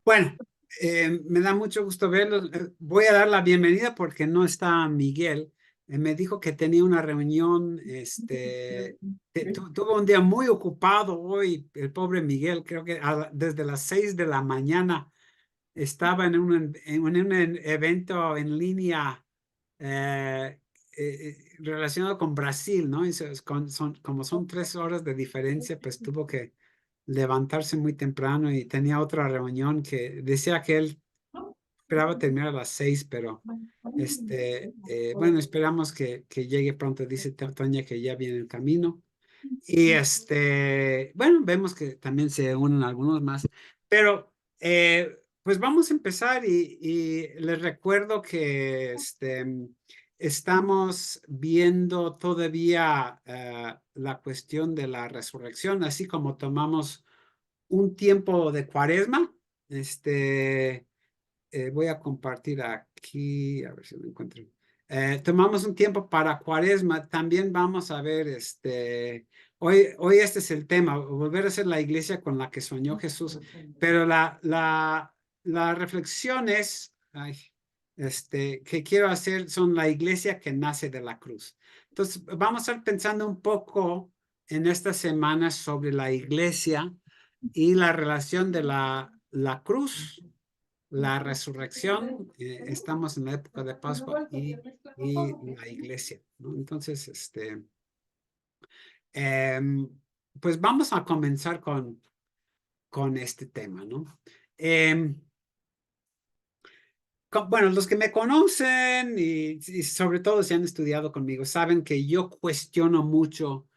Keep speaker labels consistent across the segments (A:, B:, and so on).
A: Bueno, me da mucho gusto verlos. Voy a dar la bienvenida porque no está Miguel. Me dijo que tenía una reunión, tuvo un día muy ocupado hoy, el pobre Miguel, creo que desde las 6 de la mañana estaba en un evento en línea relacionado con Brasil, ¿no? Como son 3 horas de diferencia, pues tuvo que levantarse muy temprano y tenía otra reunión que decía que él esperaba terminar a las 6, pero bueno, esperamos que llegue pronto. Dice Toña que ya viene el camino. Y bueno, vemos que también se unen algunos más, pero pues vamos a empezar y les recuerdo que estamos viendo todavía la cuestión de la resurrección, así como tomamos un tiempo de cuaresma. Voy a compartir aquí, a ver si lo encuentro. Tomamos un tiempo para cuaresma. También vamos a ver, hoy este es el tema, volver a ser la iglesia con la que soñó Jesús. Pero la reflexión es, que quiero hacer son la iglesia que nace de la cruz. Entonces, vamos a estar pensando un poco en esta semana sobre la iglesia y la relación de la cruz, la resurrección. Estamos en la época de Pascua y la iglesia, ¿no? Entonces, em, pues vamos a comenzar con este tema, ¿no? Em, bueno, los que me conocen y sobre todo si han estudiado conmigo, saben que yo cuestiono mucho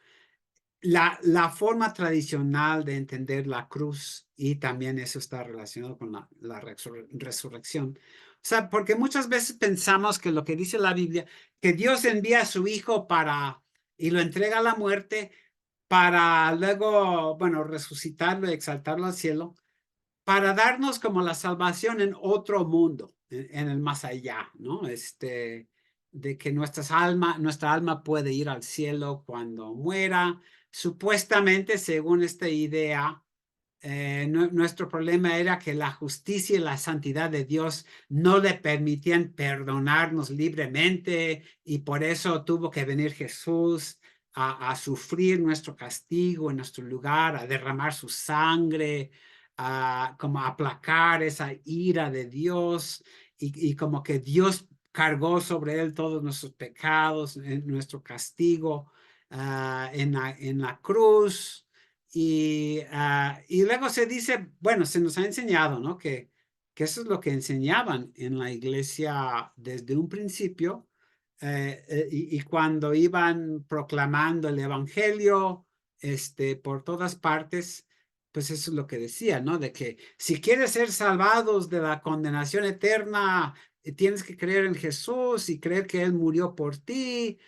A: la forma tradicional de entender la cruz, y también eso está relacionado con la resurrección. O sea, porque muchas veces pensamos que lo que dice la Biblia, que Dios envía a su Hijo y lo entrega a la muerte para luego, bueno, resucitarlo y exaltarlo al cielo, para darnos como la salvación en otro mundo, en el más allá, ¿no? De que nuestra alma puede ir al cielo cuando muera. Supuestamente, según esta idea, nuestro problema era que la justicia y la santidad de Dios no le permitían perdonarnos libremente, y por eso tuvo que venir Jesús a sufrir nuestro castigo en nuestro lugar, a derramar su sangre, a como aplacar esa ira de Dios, y como que Dios cargó sobre él todos nuestros pecados, nuestro castigo en la cruz. Y luego se dice, bueno, se nos ha enseñado, ¿no? Que eso es lo que enseñaban en la iglesia desde un principio, y cuando iban proclamando el evangelio, por todas partes, pues eso es lo que decía, ¿no? De que si quieres ser salvados de la condenación eterna, tienes que creer en Jesús y creer que Él murió por ti,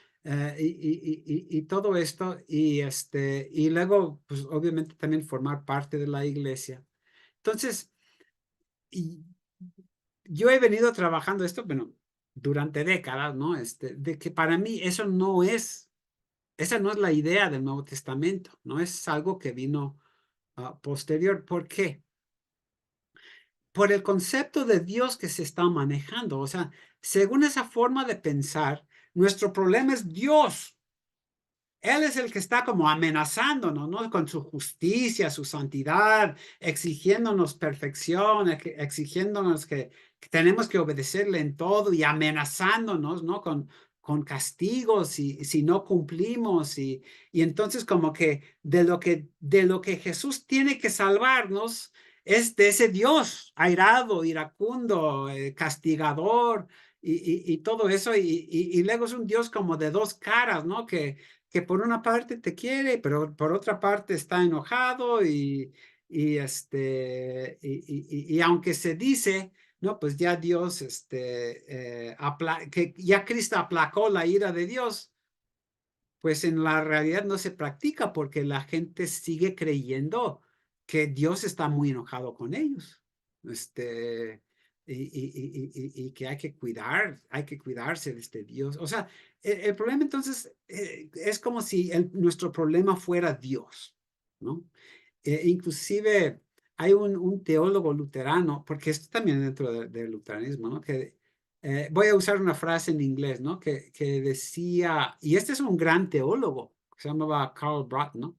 A: y todo esto, y luego, pues obviamente también formar parte de la iglesia. Entonces, y yo he venido trabajando esto, bueno, durante décadas, ¿no? De que para mí esa no es la idea del Nuevo Testamento, no es algo que vino posterior. ¿Por qué? Por el concepto de Dios que se está manejando. O sea, según esa forma de pensar, nuestro problema es Dios. Él es el que está como amenazándonos, ¿no? Con su justicia, su santidad, exigiéndonos perfección, exigiéndonos que tenemos que obedecerle en todo, y amenazándonos, ¿no? Con castigos si no cumplimos. Y entonces como que de lo que Jesús tiene que salvarnos es de ese Dios airado, iracundo, castigador, y todo eso. Y luego es un Dios como de dos caras, ¿no? Que por una parte te quiere, pero por otra parte está enojado, y aunque se dice, no, pues ya Dios, que ya Cristo aplacó la ira de Dios, pues en la realidad no se practica, porque la gente sigue creyendo que Dios está muy enojado con ellos. Este, y que hay que cuidarse de este Dios. O sea, el problema entonces es como si nuestro problema fuera Dios, ¿no? Inclusive hay un teólogo luterano, porque esto también dentro del luteranismo, ¿no? Que voy a usar una frase en inglés, ¿no? Que decía, y este es un gran teólogo, se llamaba Karl Barth, ¿no?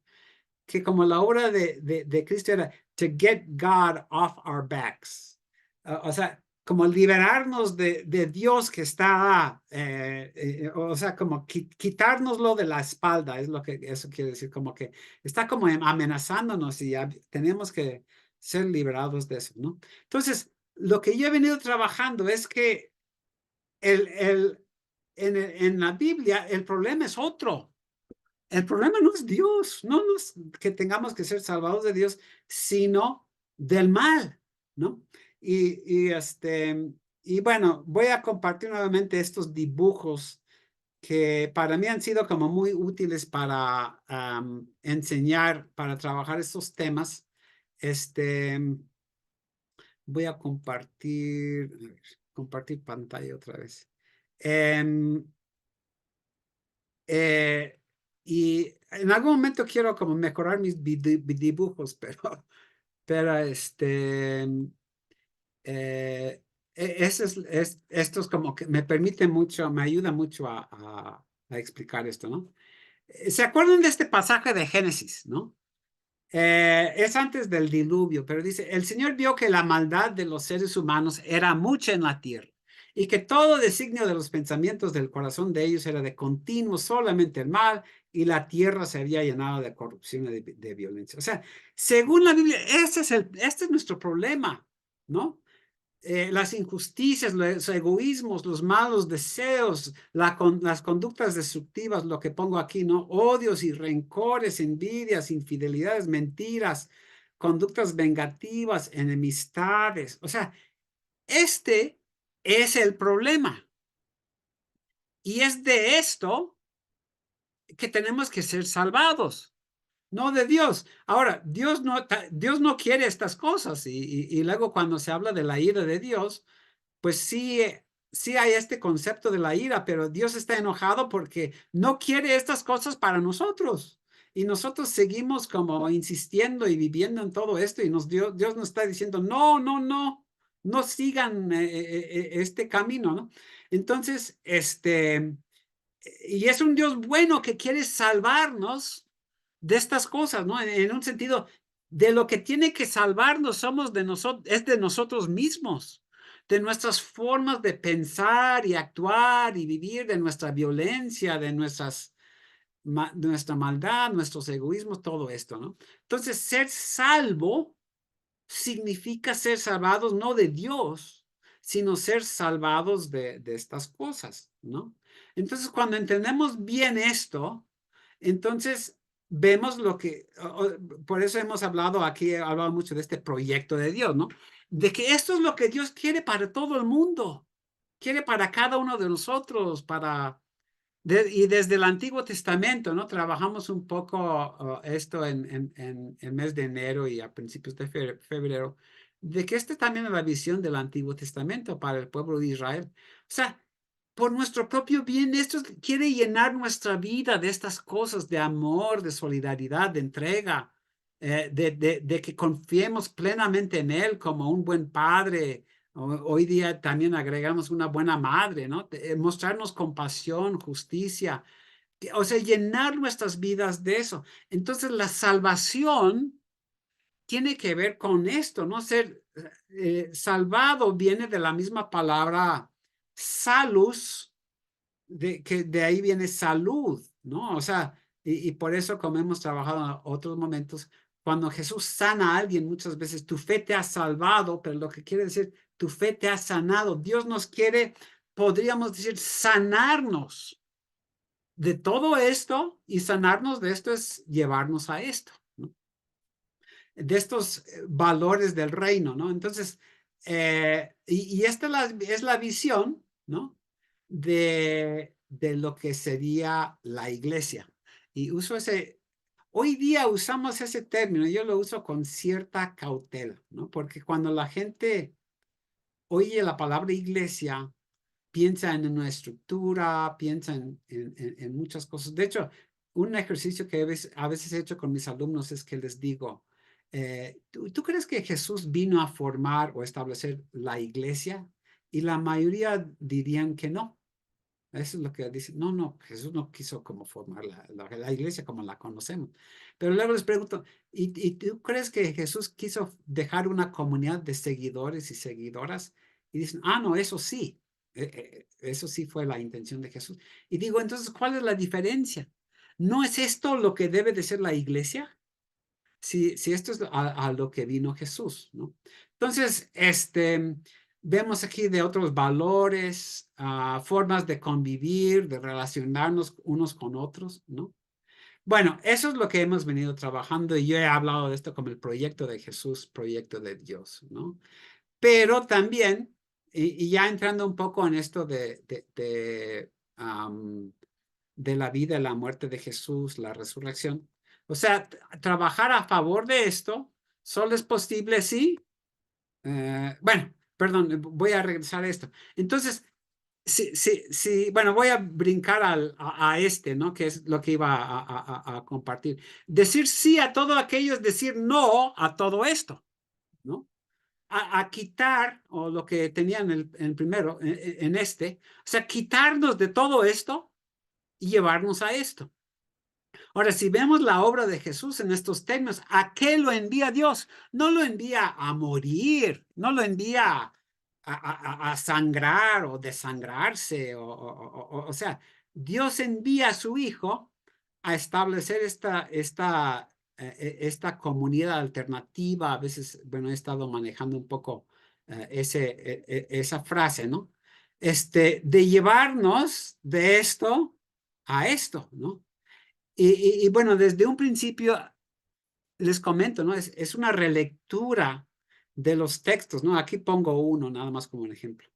A: Que como la obra de Cristo era to get God off our backs. O sea, como liberarnos de Dios que está, o sea, como quitárnoslo de la espalda, es lo que eso quiere decir, como que está como amenazándonos y tenemos que ser liberados de eso, ¿no? Entonces, lo que yo he venido trabajando es que en la Biblia el problema es otro. El problema no es Dios, no es que tengamos que ser salvados de Dios, sino del mal, ¿no? Y bueno, voy a compartir nuevamente estos dibujos que para mí han sido como muy útiles para enseñar, para trabajar estos temas. Este, voy a compartir pantalla otra vez. Em, Eh, y en algún momento quiero como mejorar mis dibujos, pero esto es como que me permite mucho, me ayuda mucho a explicar esto, ¿no? ¿Se acuerdan de este pasaje de Génesis, no? Es antes del diluvio, pero dice, el Señor vio que la maldad de los seres humanos era mucha en la tierra y que todo designio de los pensamientos del corazón de ellos era de continuo solamente el mal y la tierra se había llenado de corrupción y de violencia. O sea, según la Biblia, este es nuestro problema, ¿no? Las injusticias, los egoísmos, los malos deseos, las conductas destructivas, lo que pongo aquí, ¿no? Odios y rencores, envidias, infidelidades, mentiras, conductas vengativas, enemistades. O sea, este es el problema. Y es de esto que tenemos que ser salvados. No de Dios. Ahora, Dios no quiere estas cosas. Y luego cuando se habla de la ira de Dios, pues sí, sí hay este concepto de la ira, pero Dios está enojado porque no quiere estas cosas para nosotros. Y nosotros seguimos como insistiendo y viviendo en todo esto y Dios nos está diciendo, no sigan este camino, ¿no? Entonces, y es un Dios bueno que quiere salvarnos de estas cosas, ¿no? En un sentido, de lo que tiene que salvarnos somos de nosotros, es de nosotros mismos, de nuestras formas de pensar y actuar y vivir, de nuestra violencia, de nuestra maldad, nuestros egoísmos, todo esto, ¿no? Entonces, ser salvo significa ser salvados no de Dios, sino ser salvados de estas cosas, ¿no? Entonces, cuando entendemos bien esto, entonces vemos lo que, por eso hemos hablado aquí, he hablado mucho de este proyecto de Dios, ¿no? De que esto es lo que Dios quiere para todo el mundo, quiere para cada uno de nosotros, y desde el Antiguo Testamento, ¿no? Trabajamos un poco esto en el mes de enero y a principios de febrero, de que esta también es la visión del Antiguo Testamento para el pueblo de Israel. O sea, por nuestro propio bien, esto quiere llenar nuestra vida de estas cosas de amor, de solidaridad, de entrega, de que confiemos plenamente en Él como un buen padre. Hoy día también agregamos una buena madre, ¿no? Mostrarnos compasión, justicia, o sea, llenar nuestras vidas de eso. Entonces, la salvación tiene que ver con esto, ¿no? Ser salvado viene de la misma palabra salus, que de ahí viene salud, ¿no? O sea, y por eso, como hemos trabajado en otros momentos, cuando Jesús sana a alguien, muchas veces tu fe te ha salvado, pero lo que quiere decir, tu fe te ha sanado. Dios nos quiere, podríamos decir, sanarnos de todo esto, y sanarnos de esto es llevarnos a esto, ¿no? De estos valores del reino, ¿no? Entonces, y esta es la visión, ¿no? De lo que sería la iglesia. Y hoy día usamos ese término, yo lo uso con cierta cautela, ¿no? Porque cuando la gente oye la palabra iglesia, piensa en una estructura, piensa en muchas cosas. De hecho, un ejercicio que a veces he hecho con mis alumnos es que les digo, ¿Tú crees que Jesús vino a formar o establecer la iglesia? Y la mayoría dirían que no. Eso es lo que dicen. No, no, Jesús no quiso como formar la iglesia como la conocemos. Pero luego les pregunto, ¿y tú crees que Jesús quiso dejar una comunidad de seguidores y seguidoras? Y dicen, ah, no, eso sí. Eso sí fue la intención de Jesús. Y digo, entonces, ¿cuál es la diferencia? ¿No es esto lo que debe de ser la iglesia? Si esto es a lo que vino Jesús, ¿no? Entonces, vemos aquí de otros valores, formas de convivir, de relacionarnos unos con otros, ¿no? Bueno, eso es lo que hemos venido trabajando y yo he hablado de esto como el proyecto de Jesús, proyecto de Dios, ¿no? Pero también, y ya entrando un poco en esto de la vida y la muerte de Jesús, la resurrección. O sea, trabajar a favor de esto solo es posible si, bueno, perdón, voy a regresar a esto. Entonces, sí, bueno, voy a brincar a este, ¿no? Que es lo que iba a compartir. Decir sí a todo aquello es decir no a todo esto, ¿no? A quitar, o lo que tenía en el primero, en este, o sea, quitarnos de todo esto y llevarnos a esto. Ahora, si vemos la obra de Jesús en estos términos, ¿a qué lo envía Dios? No lo envía a morir, no lo envía a sangrar o desangrarse, o sea, Dios envía a su Hijo a establecer esta comunidad alternativa. A veces, bueno, he estado manejando un poco esa frase, ¿no? De llevarnos de esto a esto, ¿no? Y bueno, desde un principio les comento, ¿no? Es una relectura de los textos, ¿no? Aquí pongo uno nada más como un ejemplo.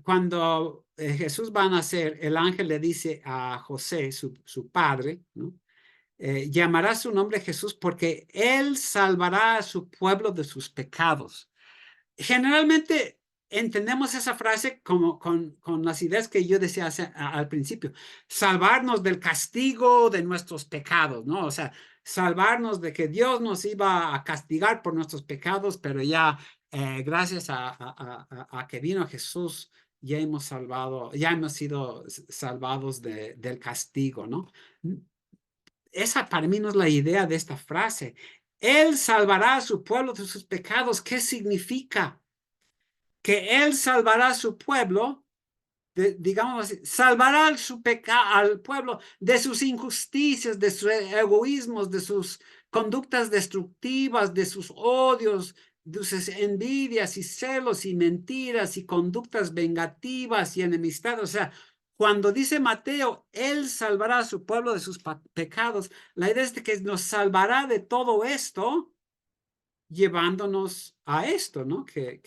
A: Cuando Jesús va a nacer, el ángel le dice a José, su padre, ¿no? Llamará su nombre Jesús porque él salvará a su pueblo de sus pecados. Generalmente entendemos esa frase como con las ideas que yo decía al principio, salvarnos del castigo de nuestros pecados, ¿no? O sea, salvarnos de que Dios nos iba a castigar por nuestros pecados, pero ya gracias a que vino Jesús, ya hemos sido salvados del castigo, ¿no? Esa para mí no es la idea de esta frase. Él salvará a su pueblo de sus pecados. ¿Qué significa? Que él salvará a su pueblo, digamos así, salvará al pueblo de sus injusticias, de sus egoísmos, de sus conductas destructivas, de sus odios, de sus envidias y celos y mentiras y conductas vengativas y enemistad. O sea, cuando dice Mateo, él salvará a su pueblo de sus pecados, la idea es de que nos salvará de todo esto llevándonos a esto, ¿no? Que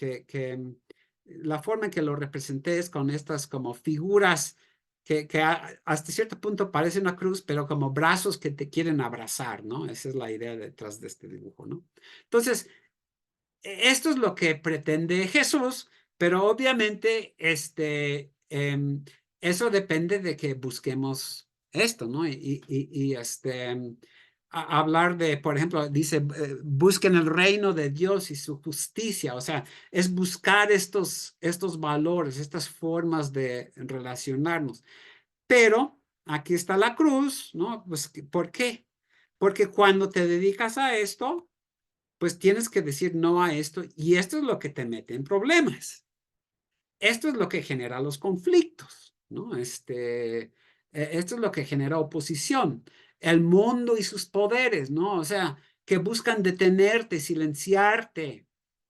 A: la forma en que lo representé es con estas como figuras que hasta cierto punto parece una cruz, pero como brazos que te quieren abrazar, ¿no? Esa es la idea detrás de este dibujo, ¿no? Entonces, esto es lo que pretende Jesús, pero obviamente eso depende de que busquemos esto, ¿no? Hablar de, por ejemplo, dice, busquen el reino de Dios y su justicia, o sea, es buscar estos valores, estas formas de relacionarnos. Pero aquí está la cruz, ¿no? Pues, ¿por qué? Porque cuando te dedicas a esto, pues tienes que decir no a esto y esto es lo que te mete en problemas. Esto es lo que genera los conflictos, ¿no? Esto es lo que genera oposición. El mundo y sus poderes, ¿no? O sea, que buscan detenerte, silenciarte,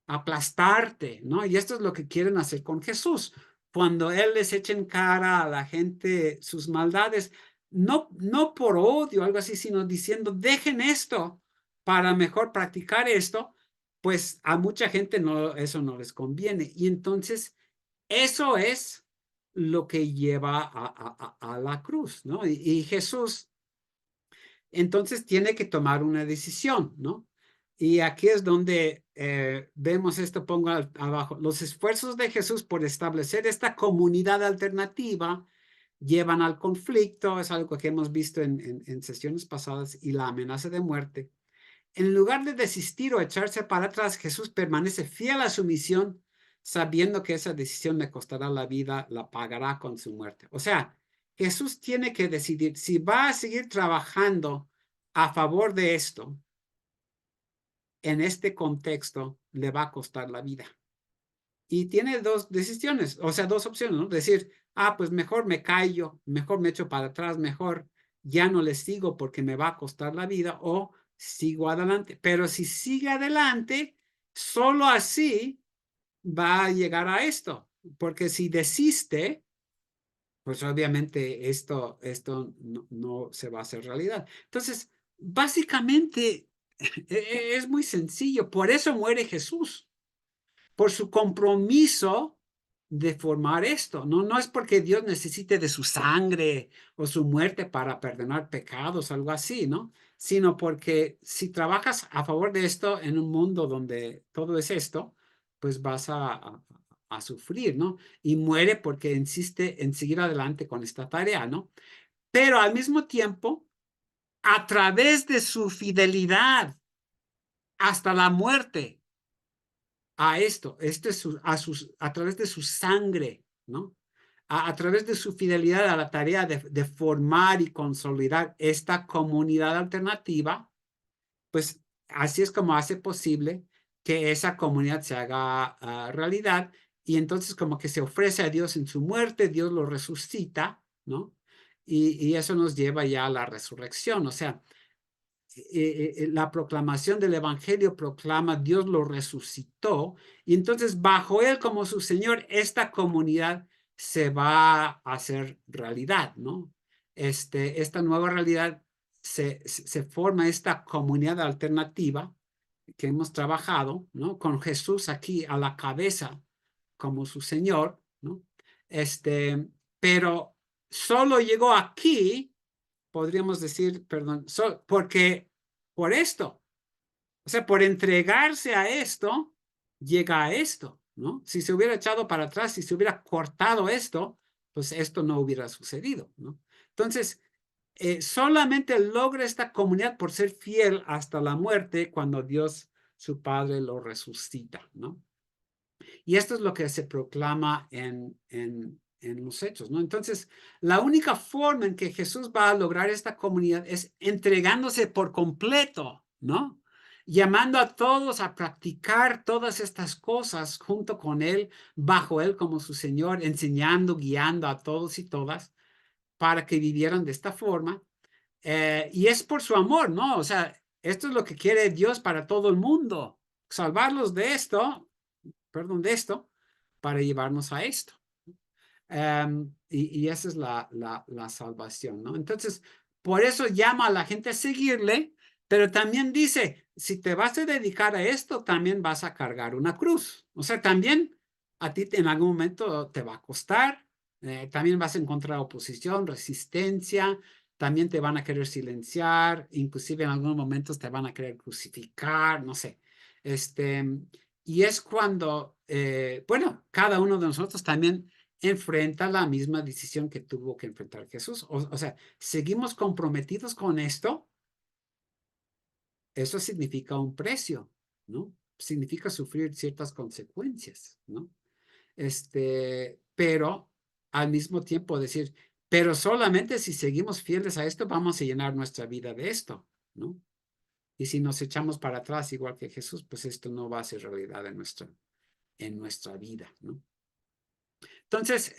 A: aplastarte, ¿no? Y esto es lo que quieren hacer con Jesús. Cuando Él les echa en cara a la gente sus maldades, no por odio, algo así, sino diciendo, dejen esto para mejor practicar esto, pues a mucha gente eso no les conviene. Y entonces eso es lo que lleva a la cruz, ¿no? Y Jesús entonces tiene que tomar una decisión, ¿no? Y aquí es donde vemos esto, pongo abajo, los esfuerzos de Jesús por establecer esta comunidad alternativa llevan al conflicto, es algo que hemos visto en sesiones pasadas, y la amenaza de muerte. En lugar de desistir o echarse para atrás, Jesús permanece fiel a su misión, sabiendo que esa decisión le costará la vida, la pagará con su muerte. O sea, Jesús tiene que decidir si va a seguir trabajando a favor de esto. En este contexto le va a costar la vida. Y tiene dos decisiones, o sea, dos opciones, ¿no? Decir, pues mejor me callo, mejor me echo para atrás, mejor ya no le sigo porque me va a costar la vida, o sigo adelante. Pero si sigue adelante, solo así va a llegar a esto, porque si desiste, pues obviamente esto no se va a hacer realidad. Entonces, básicamente es muy sencillo, por eso muere Jesús, por su compromiso de formar esto. No es porque Dios necesite de su sangre o su muerte para perdonar pecados, algo así, ¿no? Sino porque si trabajas a favor de esto en un mundo donde todo es esto, pues vas a sufrir, ¿no? Y muere porque insiste en seguir adelante con esta tarea, ¿no? Pero al mismo tiempo, a través de su fidelidad hasta la muerte, a esto, a través de su sangre, ¿no? A través de su fidelidad a la tarea de formar y consolidar esta comunidad alternativa, pues así es como hace posible que esa comunidad se haga realidad y entonces como que se ofrece a Dios en su muerte, Dios lo resucita, ¿no? Y eso nos lleva ya a la resurrección, o sea, la proclamación del evangelio proclama Dios lo resucitó y entonces bajo él como su Señor esta comunidad se va a hacer realidad, ¿no? Esta nueva realidad se forma esta comunidad alternativa que hemos trabajado, ¿no? Con Jesús aquí a la cabeza como su Señor, ¿no? Pero solo llegó aquí, podríamos decir, perdón, porque por esto, o sea, por entregarse a esto, llega a esto, ¿no? Si se hubiera echado para atrás, si se hubiera cortado esto, pues esto no hubiera sucedido, ¿no? Entonces, solamente logra esta comunidad por ser fiel hasta la muerte cuando Dios, su Padre, lo resucita, ¿no? Y esto es lo que se proclama en los hechos, ¿no? Entonces, la única forma en que Jesús va a lograr esta comunidad es entregándose por completo, ¿no? Llamando a todos a practicar todas estas cosas junto con Él, bajo Él como su Señor, enseñando, guiando a todos y todas para que vivieran de esta forma. Y es por su amor, ¿no? O sea, esto es lo que quiere Dios para todo el mundo, salvarlos de esto, perdón, de esto, para llevarnos a esto. Y esa es la salvación, ¿no? Entonces, por eso llama a la gente a seguirle, pero también dice, si te vas a dedicar a esto, también vas a cargar una cruz. O sea, también a ti en algún momento te va a costar, también vas a encontrar oposición, resistencia, también te van a querer silenciar, inclusive en algunos momentos te van a querer crucificar, no sé. Y es cuando, bueno, cada uno de nosotros también enfrenta la misma decisión que tuvo que enfrentar Jesús. O sea, seguimos comprometidos con esto. Eso significa un precio, ¿no? Significa sufrir ciertas consecuencias, ¿no? Pero al mismo tiempo decir, pero solamente si seguimos fieles a esto, vamos a llenar nuestra vida de esto, ¿no? Y si nos echamos para atrás, igual que Jesús, pues esto no va a ser realidad en nuestra vida, ¿no? Entonces,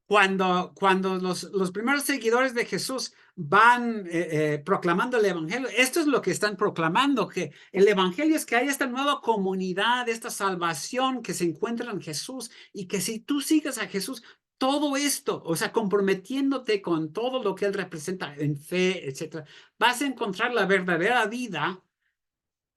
A: cuando los primeros seguidores de Jesús van proclamando el Evangelio, esto es lo que están proclamando, que el Evangelio es que hay esta nueva comunidad, esta salvación que se encuentra en Jesús y que si tú sigues a Jesús, todo esto, o sea, comprometiéndote con todo lo que Él representa en fe, etcétera, vas a encontrar la verdadera vida.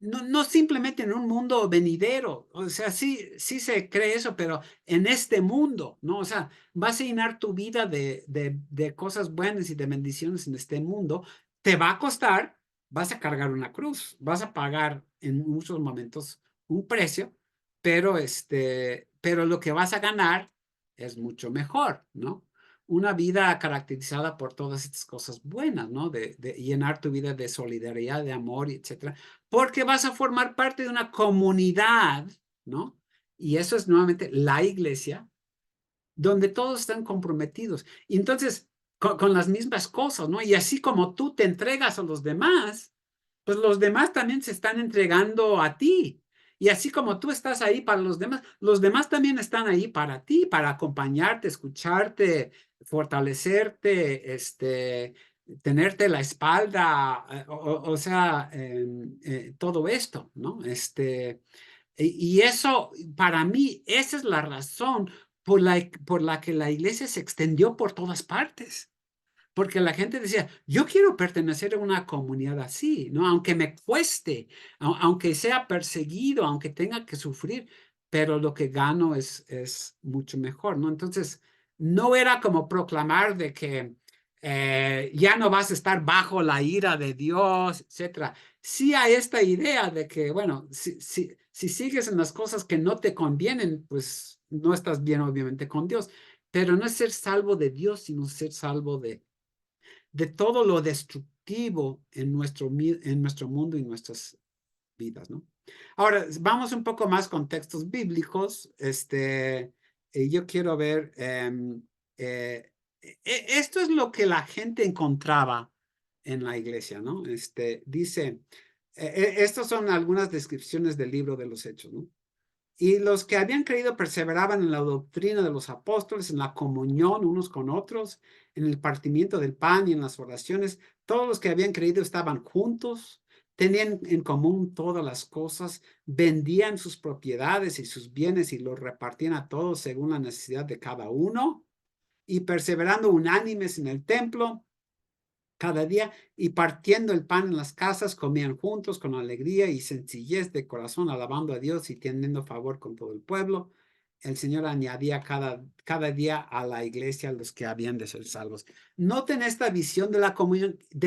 A: No simplemente en un mundo venidero, o sea, sí se cree eso, pero en este mundo, ¿no? O sea, vas a llenar tu vida de cosas buenas y de bendiciones en este mundo, te va a costar, vas a cargar una cruz, vas a pagar en muchos momentos un precio, pero lo que vas a ganar es mucho mejor, ¿no? una vida caracterizada por todas estas cosas buenas, ¿no? De llenar tu vida de solidaridad, de amor, etcétera, porque vas a formar parte de una comunidad, ¿no? Y eso es nuevamente la iglesia, donde todos están comprometidos. Y entonces, con las mismas cosas, ¿no? Y así como tú te entregas a los demás, pues los demás también se están entregando a ti. Y así como tú estás ahí para los demás también están ahí para ti, para acompañarte, escucharte, fortalecerte, tenerte la espalda, o sea, todo esto, ¿no? Y eso, para mí, esa es la razón por la que la iglesia se extendió por todas partes. Porque la gente decía, yo quiero pertenecer a una comunidad así, ¿no? Aunque me cueste, aunque sea perseguido, aunque tenga que sufrir, pero lo que gano es mucho mejor, ¿no? Entonces, no era como proclamar de que ya no vas a estar bajo la ira de Dios, etcétera. Sí hay esta idea de que, bueno, si sigues en las cosas que no te convienen, pues no estás bien, obviamente, con Dios. Pero no es ser salvo de Dios, sino ser salvo de todo lo destructivo en nuestro mundo y nuestras vidas, ¿no? Ahora, vamos un poco más con textos bíblicos. Yo quiero ver, esto es lo que la gente encontraba en la iglesia, ¿no? Dice, estas son algunas descripciones del libro de los Hechos, ¿no? Y los que habían creído perseveraban en la doctrina de los apóstoles, en la comunión unos con otros, en el partimiento del pan y en las oraciones. Todos los que habían creído estaban juntos, tenían en común todas las cosas, vendían sus propiedades y sus bienes y los repartían a todos según la necesidad de cada uno, y perseverando unánimes en el templo cada día y partiendo el pan en las casas, comían juntos con alegría y sencillez de corazón, alabando a Dios y teniendo favor con todo el pueblo. El Señor añadía cada día a la iglesia a los que habían de ser salvos. Noten esta visión de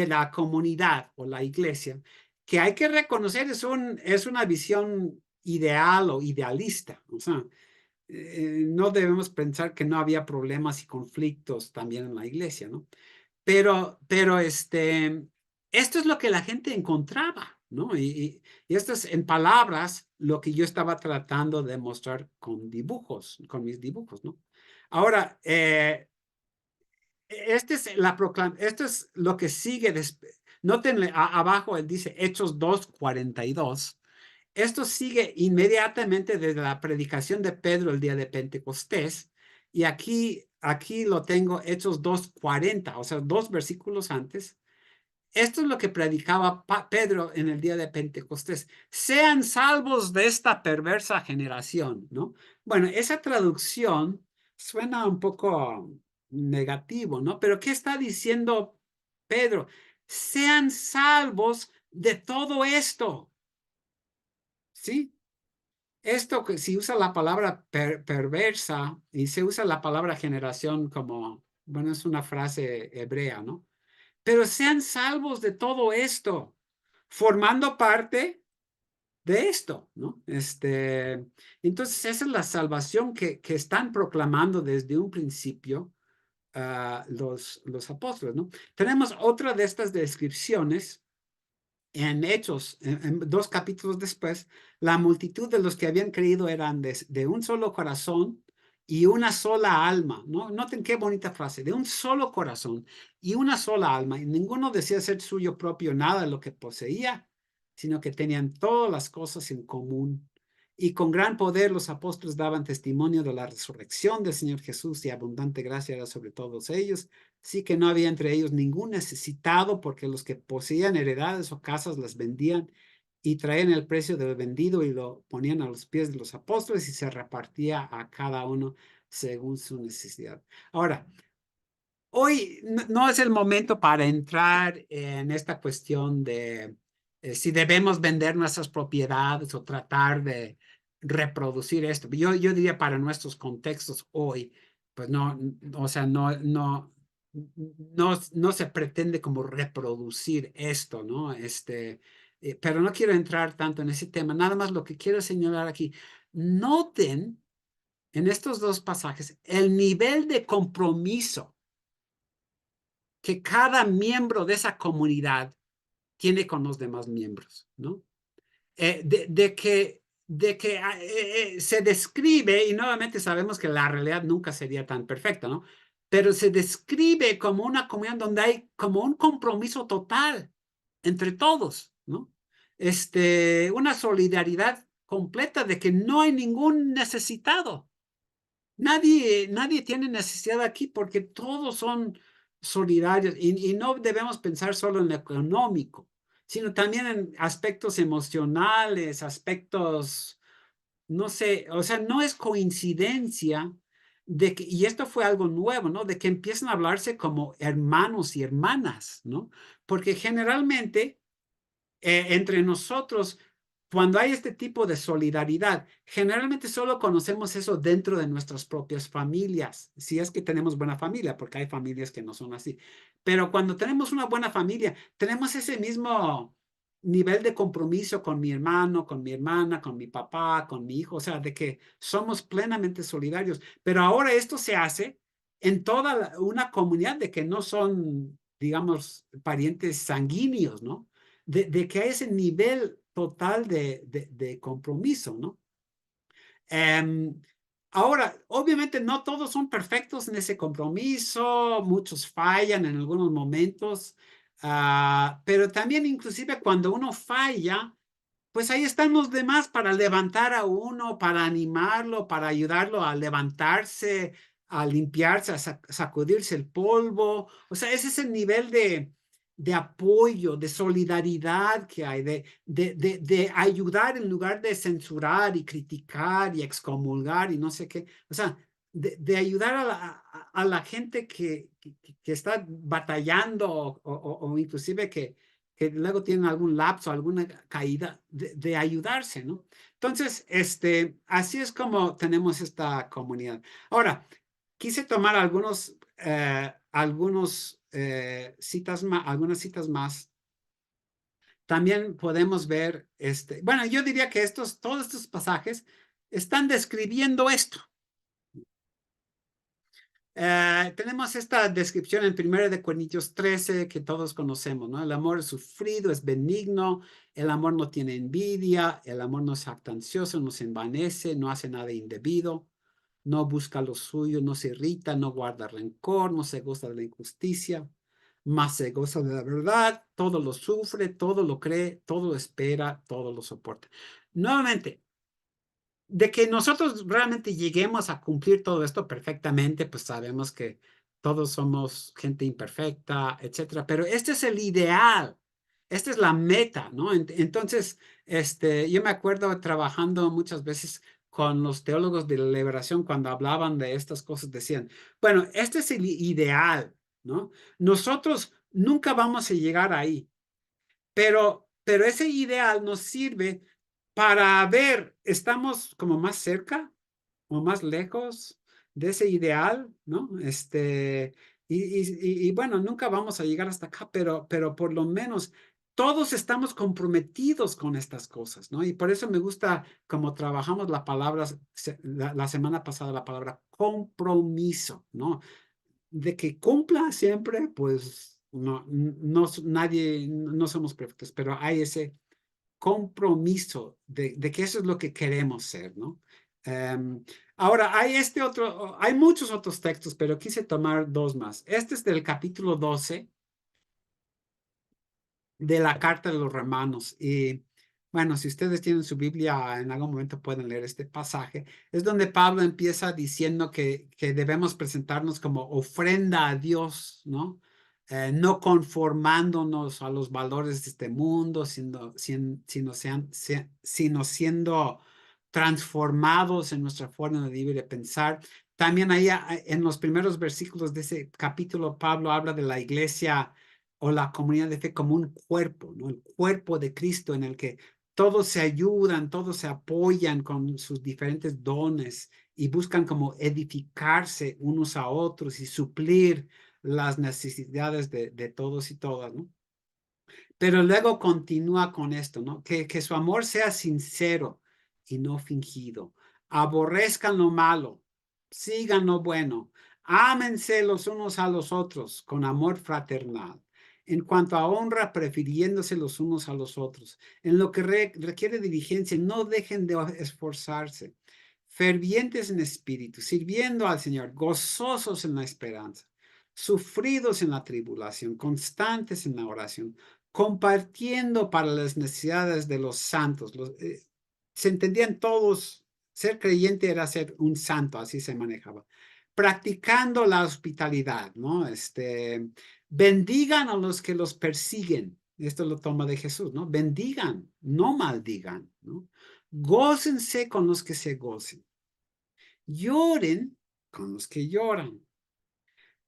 A: la comunidad o la iglesia, que hay que reconocer es una visión ideal o idealista. O sea, no debemos pensar que no había problemas y conflictos también en la iglesia, ¿no? Pero esto es lo que la gente encontraba, ¿no? Y esto es en palabras lo que yo estaba tratando de mostrar con dibujos, con mis dibujos, ¿no? Ahora, esto es lo que sigue. Noten abajo, él dice Hechos 2:42. Esto sigue inmediatamente desde la predicación de Pedro el día de Pentecostés. Y aquí lo tengo, Hechos 2:40, o sea, 2 versículos antes. Esto es lo que predicaba Pedro en el día de Pentecostés. Sean salvos de esta perversa generación, ¿no? Bueno, esa traducción suena un poco negativo, ¿no? Pero ¿qué está diciendo Pedro? Sean salvos de todo esto, ¿sí? Esto que si usa la palabra perversa y se usa la palabra generación como, bueno, es una frase hebrea, ¿no? Pero sean salvos de todo esto, formando parte de esto, ¿no? Entonces, esa es la salvación que están proclamando desde un principio los apóstoles, ¿no? Tenemos otra de estas descripciones en Hechos, en 2 capítulos después. La multitud de los que habían creído eran de un solo corazón y una sola alma, ¿no? Noten qué bonita frase, de un solo corazón y una sola alma, y ninguno decía ser suyo propio nada de lo que poseía, sino que tenían todas las cosas en común. Y con gran poder los apóstoles daban testimonio de la resurrección del Señor Jesús, y abundante gracia era sobre todos ellos. Sí que no había entre ellos ningún necesitado, porque los que poseían heredades o casas las vendían y traían el precio del vendido y lo ponían a los pies de los apóstoles, y se repartía a cada uno según su necesidad. Ahora, hoy no es el momento para entrar en esta cuestión de si debemos vender nuestras propiedades o tratar de reproducir esto. Yo diría para nuestros contextos hoy, pues no, o sea, no se pretende como reproducir esto, ¿no? Pero no quiero entrar tanto en ese tema. Nada más lo que quiero señalar aquí. Noten en estos dos pasajes el nivel de compromiso que cada miembro de esa comunidad tiene con los demás miembros, ¿no? De que se describe, y nuevamente sabemos que la realidad nunca sería tan perfecta, ¿no? Pero se describe como una comunidad donde hay como un compromiso total entre todos, ¿no? Una solidaridad completa de que no hay ningún necesitado. Nadie tiene necesidad aquí porque todos son solidarios y no debemos pensar solo en lo económico, sino también en aspectos emocionales, aspectos, no sé, o sea, no es coincidencia de que, y esto fue algo nuevo, ¿no? De que empiezan a hablarse como hermanos y hermanas, ¿no? Porque generalmente entre nosotros, cuando hay este tipo de solidaridad, generalmente solo conocemos eso dentro de nuestras propias familias, si es que tenemos buena familia, porque hay familias que no son así. Pero cuando tenemos una buena familia, tenemos ese mismo nivel de compromiso con mi hermano, con mi hermana, con mi papá, con mi hijo, o sea, de que somos plenamente solidarios. Pero ahora esto se hace en toda una comunidad de que no son, digamos, parientes sanguíneos, ¿no? De que hay ese nivel total de compromiso, ¿no? Em, Ahora, obviamente no todos son perfectos en ese compromiso, muchos fallan en algunos momentos, pero también inclusive cuando uno falla, pues ahí están los demás para levantar a uno, para animarlo, para ayudarlo a levantarse, a limpiarse, a sacudirse el polvo. O sea, ese es el nivel de apoyo, de solidaridad que hay, de ayudar en lugar de censurar y criticar y excomulgar y no sé qué. O sea, de ayudar a la gente que está batallando o inclusive que luego tienen algún lapso, alguna caída, de ayudarse, ¿no? Entonces, así es como tenemos esta comunidad. Ahora, quise tomar algunas citas más. También podemos ver, bueno, yo diría que todos estos pasajes están describiendo esto. Tenemos esta descripción en 1 Corintios 13 que todos conocemos, ¿no? El amor es sufrido, es benigno, el amor no tiene envidia, el amor no es jactancioso, no se envanece, no hace nada indebido, no busca lo suyo, no se irrita, no guarda rencor, no se goza de la injusticia, más se goza de la verdad, todo lo sufre, todo lo cree, todo lo espera, todo lo soporta. Nuevamente, de que nosotros realmente lleguemos a cumplir todo esto perfectamente, pues sabemos que todos somos gente imperfecta, etcétera, pero este es el ideal, esta es la meta, ¿no? Entonces, yo me acuerdo trabajando muchas veces con los teólogos de la liberación cuando hablaban de estas cosas, decían, bueno, este es el ideal, ¿no? Nosotros nunca vamos a llegar ahí, pero ese ideal nos sirve para ver, estamos como más cerca o más lejos de ese ideal, ¿no? Y bueno, nunca vamos a llegar hasta acá, pero por lo menos todos estamos comprometidos con estas cosas, ¿no? Y por eso me gusta como trabajamos la palabra, la semana pasada, la palabra compromiso, ¿no? De que cumpla siempre, pues no, nadie, no somos perfectos, pero hay ese compromiso de que eso es lo que queremos ser, ¿no? Em, Ahora, hay muchos otros textos, pero quise tomar dos más. Este es del capítulo 12 de la carta de los Romanos. Y bueno, si ustedes tienen su Biblia, en algún momento pueden leer este pasaje. Es donde Pablo empieza diciendo que debemos presentarnos como ofrenda a Dios, ¿no? No conformándonos a los valores de este mundo, sino siendo transformados en nuestra forma de vivir y de pensar. También ahí en los primeros versículos de ese capítulo, Pablo habla de la iglesia o la comunidad de fe como un cuerpo, ¿no? El cuerpo de Cristo en el que todos se ayudan, todos se apoyan con sus diferentes dones y buscan como edificarse unos a otros y suplir las necesidades de todos y todas, ¿no? Pero luego continúa con esto, ¿no? Que su amor sea sincero y no fingido. Aborrezcan lo malo, sigan lo bueno, Ámense los unos a los otros con amor fraternal. En cuanto a honra, prefiriéndose los unos a los otros. En lo que requiere diligencia, no dejen de esforzarse. Fervientes en espíritu, sirviendo al Señor, gozosos en la esperanza, sufridos en la tribulación, constantes en la oración, compartiendo para las necesidades de los santos. Se entendían todos, ser creyente era ser un santo, así se manejaba. Practicando la hospitalidad, ¿no? Bendigan a los que los persiguen. Esto lo toma de Jesús, ¿no? Bendigan, no maldigan, ¿no? Gócense con los que se gocen. Lloren con los que lloran.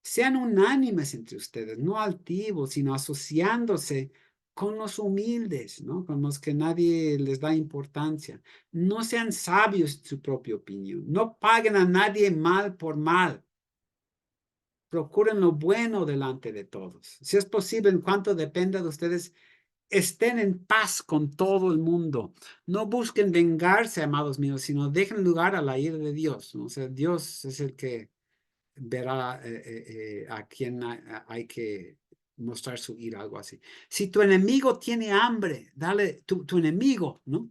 A: Sean unánimes entre ustedes, no altivos, sino asociándose con los humildes, ¿no? Con los que nadie les da importancia. No sean sabios en su propia opinión. No paguen a nadie mal por mal. Procuren lo bueno delante de todos. Si es posible, en cuanto dependa de ustedes, estén en paz con todo el mundo. No busquen vengarse, amados míos, sino dejen lugar a la ira de Dios, ¿no? O sea, Dios es el que verá a quién hay que mostrar su ira, algo así. Si tu enemigo tiene hambre, dale, tu enemigo, ¿no?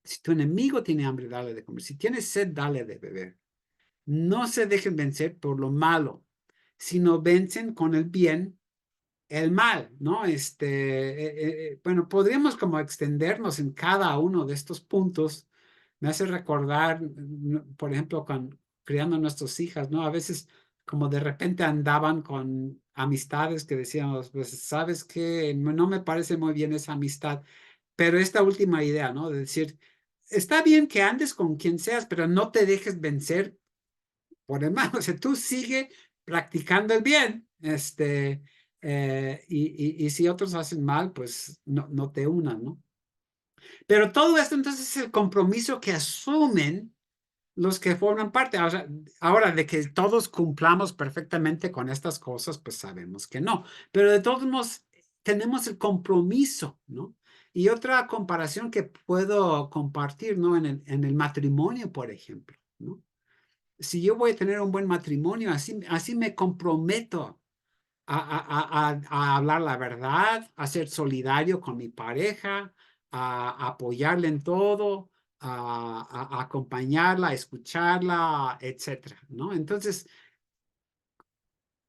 A: Si tu enemigo tiene hambre, dale de comer. Si tiene sed, dale de beber. No se dejen vencer por lo malo, sino vencen con el bien el mal, ¿no? Bueno, podríamos como extendernos en cada uno de estos puntos. Me hace recordar, por ejemplo, criando a nuestras hijas, ¿no? A veces como de repente andaban con amistades que decíamos, pues, ¿sabes qué? No me parece muy bien esa amistad, pero esta última idea, ¿no? De decir, está bien que andes con quien seas, pero no te dejes vencer por el mal. O sea, tú sigue practicando el bien, y si otros hacen mal, pues no te unan, ¿no? Pero todo esto entonces es el compromiso que asumen los que forman parte. Ahora, de que todos cumplamos perfectamente con estas cosas, pues sabemos que no. Pero de todos modos, tenemos el compromiso, ¿no? Y otra comparación que puedo compartir, ¿no? En el matrimonio, por ejemplo, ¿no? Si yo voy a tener un buen matrimonio, así me comprometo a hablar la verdad, a ser solidario con mi pareja, a apoyarle en todo, a acompañarla, a escucharla, etcétera, ¿no? Entonces,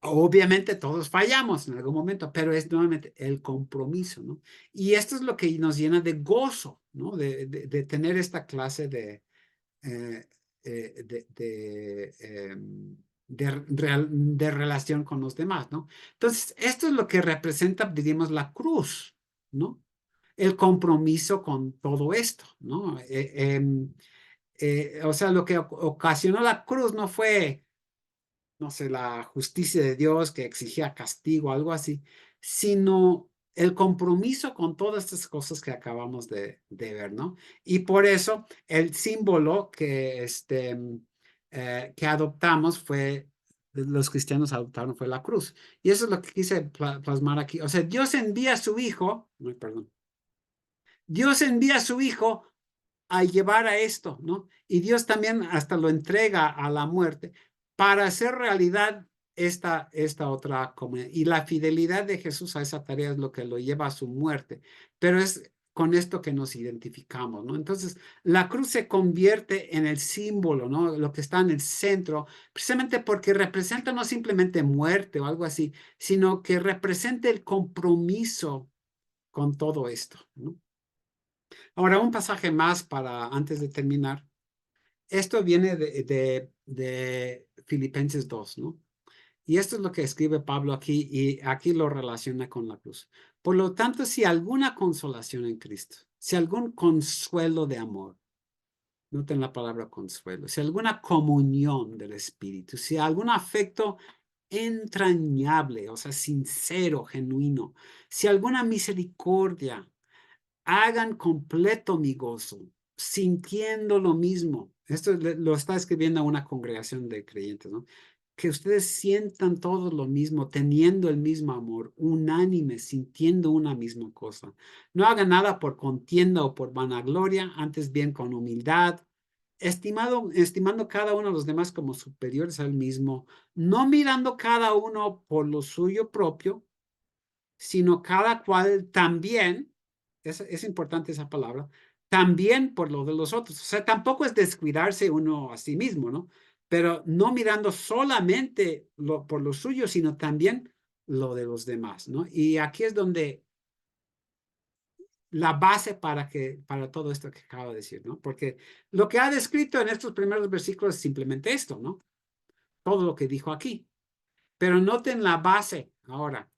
A: obviamente todos fallamos en algún momento, pero es nuevamente el compromiso, ¿no? Y esto es lo que nos llena de gozo, ¿no? De tener esta clase eh, de relación con los demás, ¿no? Entonces, esto es lo que representa, diríamos, la cruz, ¿no? El compromiso con todo esto, ¿no? O sea, lo que ocasionó la cruz no fue, no sé, la justicia de Dios que exigía castigo, algo así, sino el compromiso con todas estas cosas que acabamos de ver, ¿no? Y por eso el símbolo que adoptamos los cristianos adoptaron fue la cruz. Y eso es lo que quise plasmar aquí. O sea, Dios envía a su hijo, no, perdón, Dios envía a su hijo a llevar a esto, ¿no? Y Dios también hasta lo entrega a la muerte para hacer realidad esta otra comunidad. Y la fidelidad de Jesús a esa tarea es lo que lo lleva a su muerte. Pero es con esto que nos identificamos, ¿no? Entonces, la cruz se convierte en el símbolo, ¿no? Lo que está en el centro, precisamente porque representa no simplemente muerte o algo así, sino que representa el compromiso con todo esto, ¿no? Ahora, un pasaje más para antes de terminar. Esto viene de Filipenses 2, ¿no? Y esto es lo que escribe Pablo aquí y aquí lo relaciona con la cruz. Por lo tanto, si alguna consolación en Cristo, si algún consuelo de amor, noten la palabra consuelo, si alguna comunión del Espíritu, si algún afecto entrañable, o sea, sincero, genuino, si alguna misericordia, hagan completo mi gozo, sintiendo lo mismo. Esto lo está escribiendo a una congregación de creyentes, ¿no? Que ustedes sientan todo lo mismo, teniendo el mismo amor, unánimes, sintiendo una misma cosa. No hagan nada por contienda o por vanagloria, antes bien con humildad. estimando cada uno de los demás como superiores al mismo, no mirando cada uno por lo suyo propio, sino cada cual también, es importante esa palabra, también por lo de los otros. O sea, tampoco es descuidarse uno a sí mismo, ¿no? Pero no mirando solamente por lo suyo, sino también lo de los demás, ¿no? Y aquí es donde la base para todo esto que acabo de decir, ¿no? Porque lo que ha descrito en estos primeros versículos es simplemente esto, ¿no? Todo lo que dijo aquí. Pero noten la base ahora.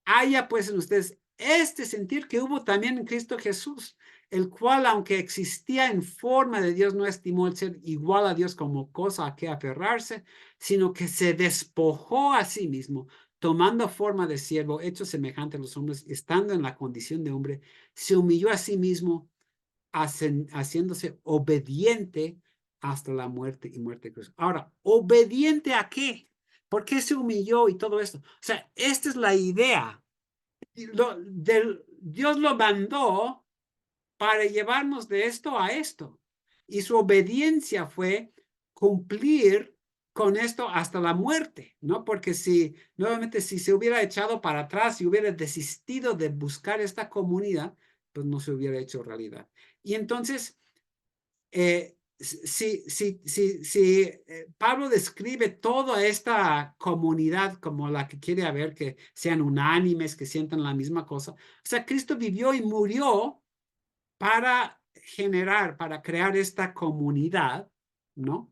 A: Haya pues en ustedes este sentir que hubo también en Cristo Jesús, el cual, aunque existía en forma de Dios, no estimó el ser igual a Dios como cosa a que aferrarse, sino que se despojó a sí mismo, tomando forma de siervo, hecho semejante a los hombres, estando en la condición de hombre, se humilló a sí mismo, haciéndose obediente hasta la muerte y muerte de cruz. Ahora, ¿obediente a qué? ¿Por qué se humilló y todo esto? O sea, esta es la idea. Dios lo mandó para llevarnos de esto a esto. Y su obediencia fue cumplir con esto hasta la muerte, ¿no? Porque si, nuevamente, si se hubiera echado para atrás y hubiera desistido de buscar esta comunidad, pues no se hubiera hecho realidad. Y entonces, si Pablo describe toda esta comunidad como la que quiere haber, que sean unánimes, que sientan la misma cosa, o sea, Cristo vivió y murió para generar, para crear esta comunidad, ¿no?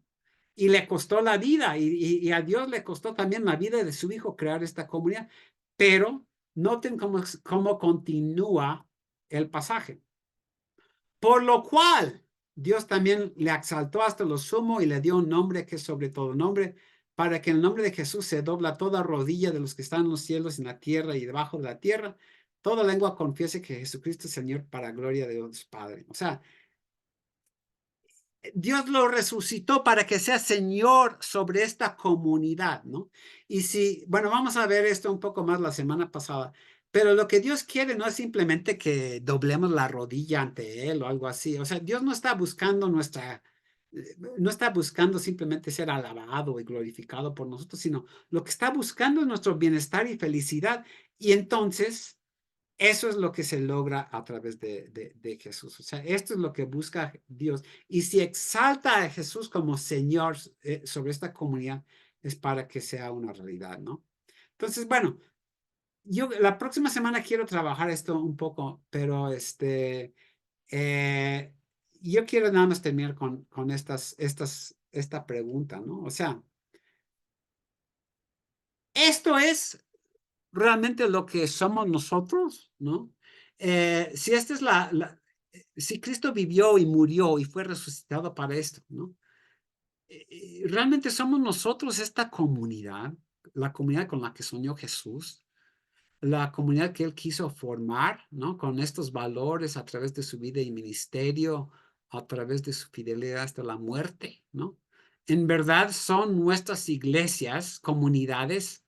A: Y le costó la vida y a Dios le costó también la vida de su hijo crear esta comunidad. Pero noten cómo continúa el pasaje. Por lo cual Dios también le exaltó hasta lo sumo y le dio un nombre que es sobre todo nombre, para que en el nombre de Jesús se dobla toda rodilla de los que están en los cielos, en la tierra y debajo de la tierra. Toda lengua confiese que Jesucristo es Señor para gloria de Dios Padre. O sea, Dios lo resucitó para que sea Señor sobre esta comunidad, ¿no? Y si, bueno, vamos a ver esto un poco más la semana pasada, pero lo que Dios quiere no es simplemente que doblemos la rodilla ante Él o algo así. O sea, Dios no está buscando no está buscando simplemente ser alabado y glorificado por nosotros, sino lo que está buscando es nuestro bienestar y felicidad. Y entonces eso es lo que se logra a través de Jesús. O sea, esto es lo que busca Dios. Y si exalta a Jesús como Señor sobre esta comunidad, es para que sea una realidad, ¿no? Entonces, bueno, yo la próxima semana quiero trabajar esto un poco, pero eh, yo quiero nada más terminar con esta pregunta, ¿no? O sea, esto es realmente lo que somos nosotros, ¿no? Si esta es si Cristo vivió y murió y fue resucitado para esto, ¿no? Realmente somos nosotros esta comunidad, la comunidad con la que soñó Jesús, la comunidad que él quiso formar, ¿no? Con estos valores a través de su vida y ministerio, a través de su fidelidad hasta la muerte, ¿no? En verdad son nuestras iglesias, comunidades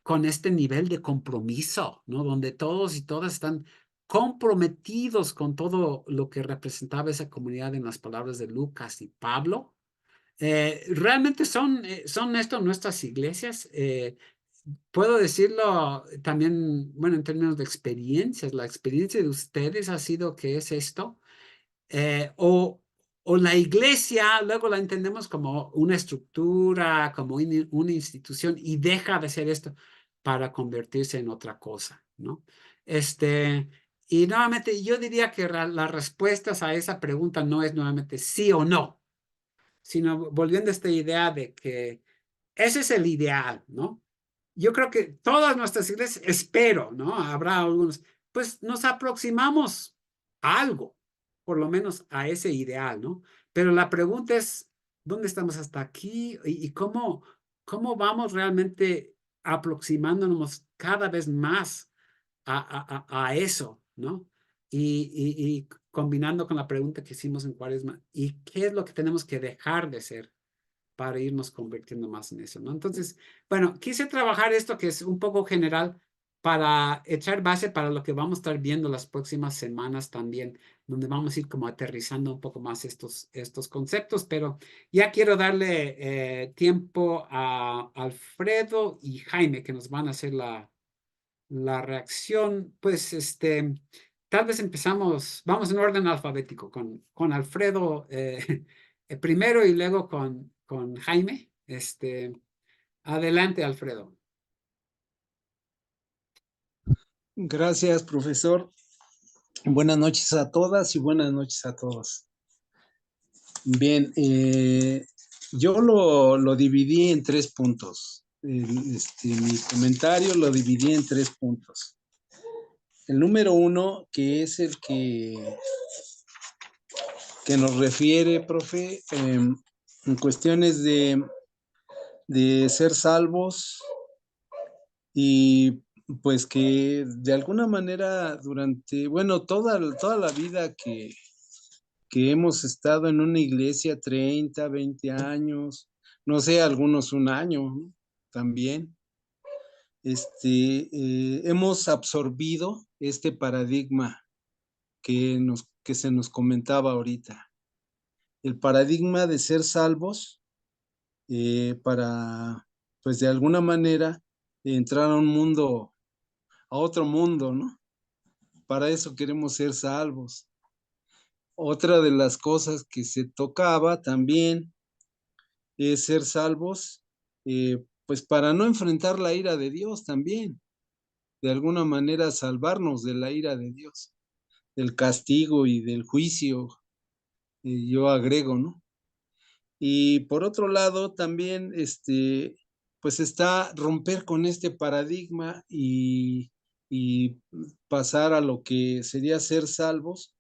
A: con este nivel de compromiso, ¿no? Donde todos y todas están comprometidos con todo lo que representaba esa comunidad en las palabras de Lucas y Pablo. Realmente son esto nuestras iglesias. Puedo decirlo también, bueno, en términos de experiencias, la experiencia de ustedes ha sido que es esto. Eh, o, o la iglesia, luego la entendemos como una estructura, como una institución y deja de ser esto para convertirse en otra cosa, ¿no? Y nuevamente yo diría que las respuestas a esa pregunta no es nuevamente sí o no, sino volviendo a esta idea de que ese es el ideal, ¿no? Yo creo que todas nuestras iglesias, espero, ¿no? Habrá algunos, pues nos aproximamos a algo, por lo menos a ese ideal, ¿no? Pero la pregunta es, ¿dónde estamos hasta aquí? Y cómo vamos realmente aproximándonos cada vez más a eso, ¿no? Y combinando con la pregunta que hicimos en Cuaresma, ¿y qué es lo que tenemos que dejar de ser para irnos convirtiendo más en eso, ¿no? Entonces, bueno, quise trabajar esto que es un poco general, para echar base para lo que vamos a estar viendo las próximas semanas también, donde vamos a ir como aterrizando un poco más estos conceptos, pero ya quiero darle tiempo a Alfredo y Jaime que nos van a hacer la reacción. Pues tal vez empezamos, vamos en orden alfabético, con Alfredo primero y luego con Jaime. Adelante, Alfredo.
B: Gracias, profesor. Buenas noches a todas y buenas noches a todos. Bien, yo lo dividí en 3 puntos. Mi comentario lo dividí en 3 puntos. El número 1, que es el que nos refiere, profe, en cuestiones de ser salvos y pues que de alguna manera durante, bueno, toda la vida que hemos estado en una iglesia 30, 20 años, no sé, algunos un año, ¿no? También, hemos absorbido este paradigma que se nos comentaba ahorita. El paradigma de ser salvos para, pues de alguna manera, entrar a un mundo, a otro mundo, ¿no? Para eso queremos ser salvos. Otra de las cosas que se tocaba también es ser salvos, pues para no enfrentar la ira de Dios también, de alguna manera salvarnos de la ira de Dios, del castigo y del juicio, yo agrego, ¿no? Y por otro lado, también, pues está romper con este paradigma y pasar a lo que sería ser salvos,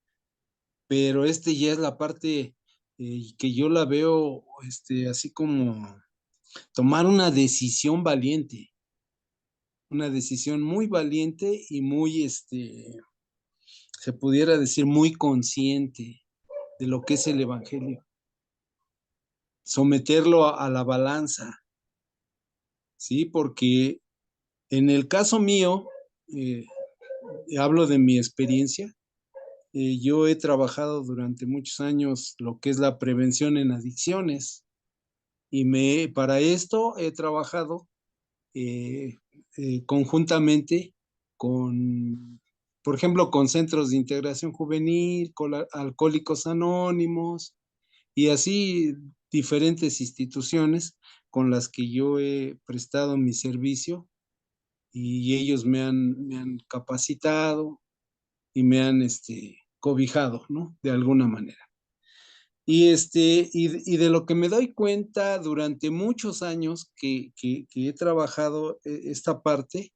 B: pero ya es la parte que yo la veo, así como tomar una decisión muy valiente y muy, se pudiera decir, muy consciente de lo que es el Evangelio. Someterlo a la balanza, ¿sí? Porque en el caso mío, eh, hablo de mi experiencia, yo he trabajado durante muchos años lo que es la prevención en adicciones y para esto he trabajado eh, conjuntamente con, por ejemplo, con centros de integración juvenil, con alcohólicos anónimos y así diferentes instituciones con las que yo he prestado mi servicio y ellos me han capacitado y me han cobijado, ¿no? De alguna manera. Y de lo que me doy cuenta durante muchos años que he trabajado esta parte,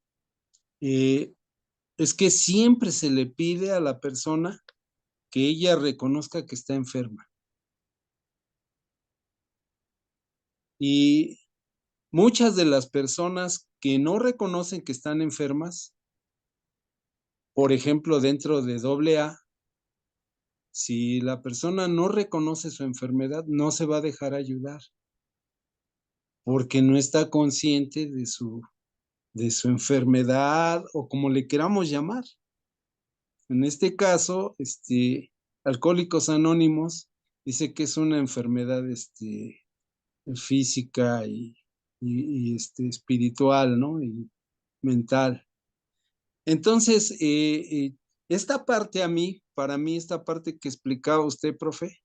B: eh, es que siempre se le pide a la persona que ella reconozca que está enferma. Y muchas de las personas que no reconocen que están enfermas, por ejemplo, dentro de AA, si la persona no reconoce su enfermedad, no se va a dejar ayudar, porque no está consciente de su enfermedad o como le queramos llamar. En este caso, Alcohólicos Anónimos dice que es una enfermedad física espiritual, ¿no? Y mental. Entonces, esta parte para mí, esta parte que explicaba usted, profe,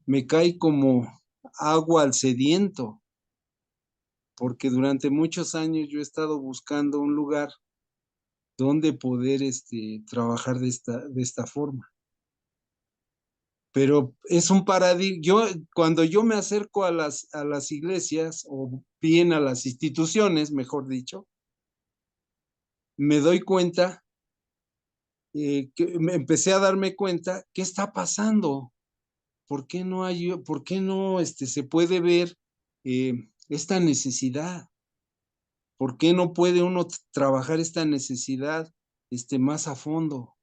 B: me cae como agua al sediento, porque durante muchos años yo he estado buscando un lugar donde poder trabajar de esta forma. Pero es un paradigma, cuando yo me acerco a las iglesias o bien a las instituciones, mejor dicho, me doy cuenta, que me empecé a darme cuenta, ¿qué está pasando? Por qué no se puede ver esta necesidad? ¿Por qué no puede uno trabajar esta necesidad más a fondo?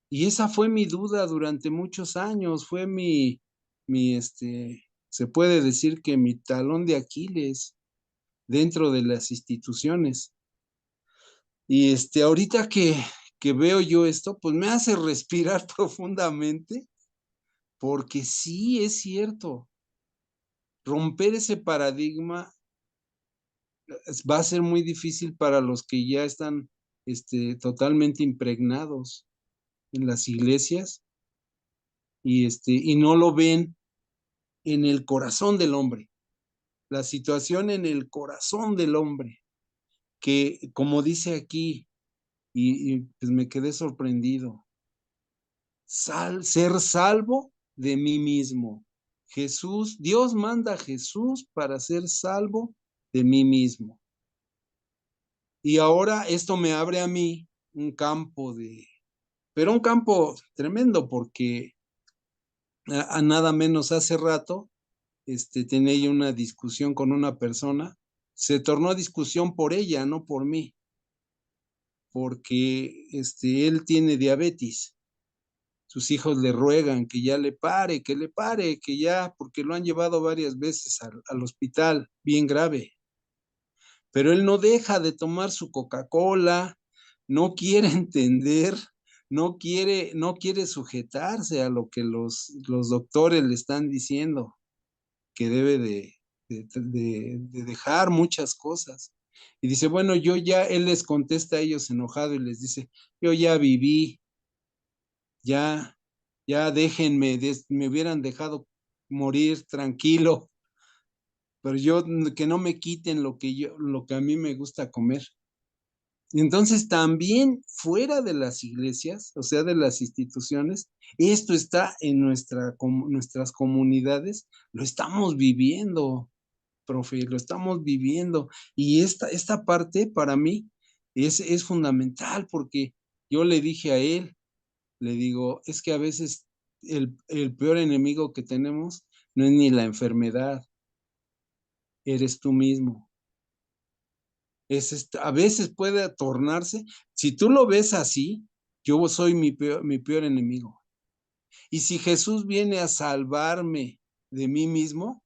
B: Y esa fue mi duda durante muchos años, fue se puede decir que mi talón de Aquiles dentro de las instituciones. Y ahorita que veo yo esto, pues me hace respirar profundamente, porque sí es cierto, romper ese paradigma va a ser muy difícil para los que ya están totalmente impregnados en las iglesias y no lo ven en el corazón del hombre, la situación en el corazón del hombre, que como dice aquí, y pues me quedé sorprendido, ser salvo de mí mismo. Jesús, Dios manda a Jesús para ser salvo de mí mismo. Y ahora esto me abre a mí un campo pero un campo tremendo porque a nada menos hace rato, tenía yo una discusión con una persona, se tornó discusión por ella, no por mí, porque él tiene diabetes. Sus hijos le ruegan que ya le pare, que ya, porque lo han llevado varias veces al hospital, bien grave. Pero él no deja de tomar su Coca-Cola, no quiere entender, no quiere sujetarse a lo que los doctores le están diciendo, que debe de dejar muchas cosas. Y dice, bueno, él les contesta a ellos enojado y les dice, yo ya viví, ya, ya déjenme, me hubieran dejado morir tranquilo, pero que no me quiten lo que a mí me gusta comer. Y entonces también fuera de las iglesias, o sea, de las instituciones, esto está en nuestras comunidades, lo estamos viviendo, profe, lo estamos viviendo. Y esta parte para mí es fundamental porque yo le dije a él, le digo, es que a veces el peor enemigo que tenemos no es ni la enfermedad, eres tú mismo. A veces puede tornarse, si tú lo ves así, yo soy mi peor enemigo. Y si Jesús viene a salvarme de mí mismo,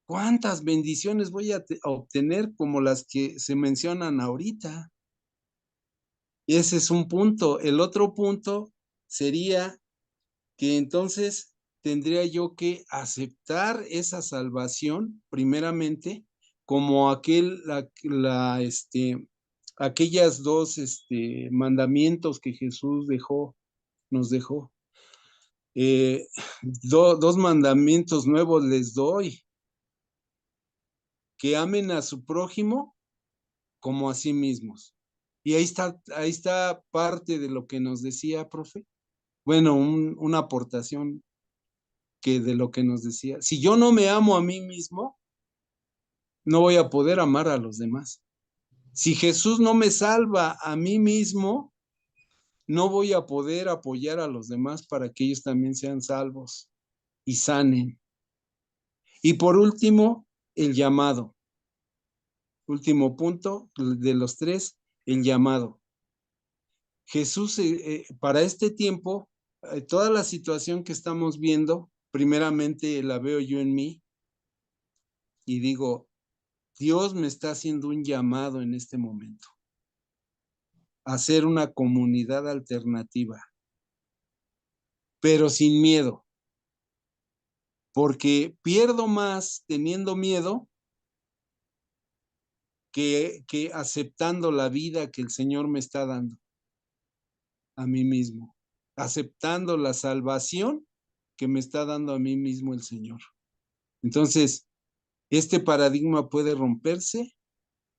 B: ¿cuántas bendiciones voy a obtener como las que se mencionan ahorita? Y ese es un punto. El otro punto sería que entonces tendría yo que aceptar esa salvación primeramente como aquellas dos mandamientos que Jesús nos dejó. Dos mandamientos nuevos les doy, que amen a su prójimo como a sí mismos. Y ahí está parte de lo que nos decía, profe. Bueno, una aportación que de lo que nos decía. Si yo no me amo a mí mismo, no voy a poder amar a los demás. Si Jesús no me salva a mí mismo, no voy a poder apoyar a los demás para que ellos también sean salvos y sanen. Y por último, el llamado. Último punto de los tres, el llamado. Jesús, para este tiempo, toda la situación que estamos viendo, primeramente la veo yo en mí y digo, Dios me está haciendo un llamado en este momento a ser una comunidad alternativa, pero sin miedo, porque pierdo más teniendo miedo que aceptando la vida que el Señor me está dando a mí mismo, aceptando la salvación que me está dando a mí mismo el Señor. Entonces, este paradigma puede romperse,